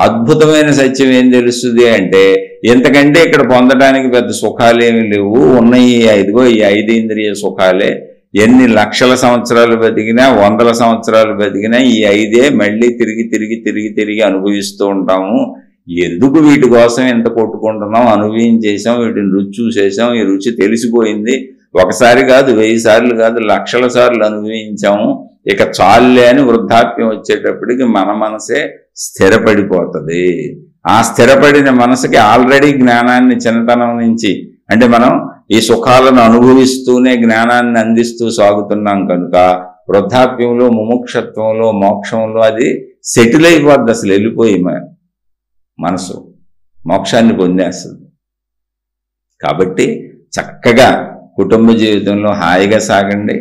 అద్భుతమైన సత్యం ఏం తెలుస్తుంది అంటే ఇంతకంటే ఇక్కడ పొందడానికి పెద్ద సుఖాలేమి లేవు, ఉన్నాయి ఇదిగో ఈ 5 ఇంద్రియ సుఖాలే. ఎన్ని లక్షల సంవత్సరాలు బతికినా, వందల సంవత్సరాలు బతికినా ఈ 5 మళ్ళీ తిరిగి అనుభవిస్తూ ఉంటాము. ఎందుకు వీటి కోసం ఎంత కొట్టుకుంటున్నాం? అనుభవించేసాం, వీటిని రుచి చూసేసాం, ఈ రుచి తెలిసిపోయింది. ఒకసారి కాదు, 1000 సార్లు కాదు, లక్షల సార్లు అనుభవించాము. ఇక చాలులే అని వృద్ధాప్యం వచ్చేటప్పటికి మన మనసే స్థిరపడిపోతుంది. ఆ స్థిరపడిన మనసుకి ఆల్రెడీ జ్ఞానాన్ని చిన్నతనం నుంచి, అంటే మనం ఈ సుఖాలను అనుభవిస్తూనే జ్ఞానాన్ని అందిస్తూ సాగుతున్నాం కనుక వృద్ధాప్యంలో, ముముక్షత్వంలో, మోక్షంలో అది సెటిల్ అయిపోద్ది. అసలు వెళ్ళిపోయి మనసు మోక్షాన్ని పొందేస్తుంది. కాబట్టి చక్కగా కుటుంబ జీవితంలో హాయిగా సాగండి.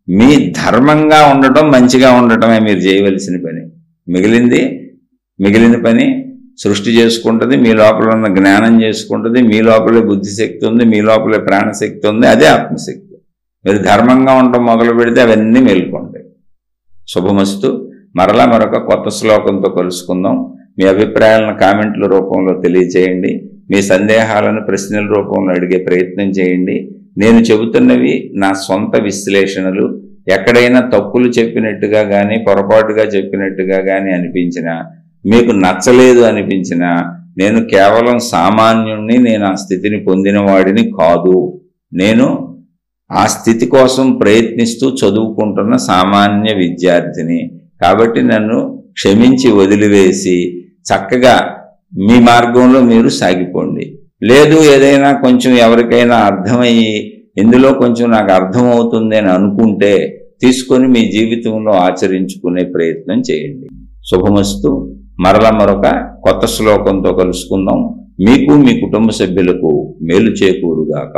మీ ధర్మంగా ఉండటం, మంచిగా ఉండటమే మీరు చేయవలసిన పని. మిగిలిన పని సృష్టి చేసుకుంటుంది, మీ లోపల ఉన్న జ్ఞానం చేసుకుంటుంది, మీ లోపలే బుద్ధిశక్తి ఉంది, మీ లోపలే ప్రాణశక్తి ఉంది, అదే ఆత్మశక్తి. మీరు ధర్మంగా ఉండటం మొదలు పెడితే అవన్నీ మేల్కొంటాయి. శుభమస్తు. మరలా మరొక కొత్త శ్లోకంతో కలుసుకుందాం. మీ అభిప్రాయాలను కామెంట్ల రూపంలో తెలియజేయండి. మీ సందేహాలను ప్రశ్నల రూపంలో అడిగే ప్రయత్నం చేయండి. నేను చెబుతున్నవి నా సొంత విశ్లేషణలు. ఎక్కడైనా తప్పులు చెప్పినట్టుగా కానీ, పొరపాటుగా చెప్పినట్టుగా కానీ అనిపించినా, మీకు నచ్చలేదు అనిపించినా, నేను కేవలం సామాన్యుణ్ణి, నేను ఆ స్థితిని పొందిన వాడిని కాదు. నేను ఆ స్థితి కోసం ప్రయత్నిస్తూ చదువుకుంటున్న సామాన్య విద్యార్థిని. కాబట్టి నన్ను క్షమించి వదిలివేసి చక్కగా మీ మార్గంలో మీరు సాగిపోండి. లేదు, ఏదైనా కొంచెం ఎవరికైనా అర్థమయ్యి ఇందులో కొంచెం నాకు అర్థమవుతుంది అని అనుకుంటే తీసుకొని మీ జీవితంలో ఆచరించుకునే ప్రయత్నం చేయండి. శుభమస్తు. మరలా మరొక కొత్త శ్లోకంతో కలుసుకుందాం. మీకు, మీ కుటుంబ సభ్యులకు మేలు చేకూరుగాక.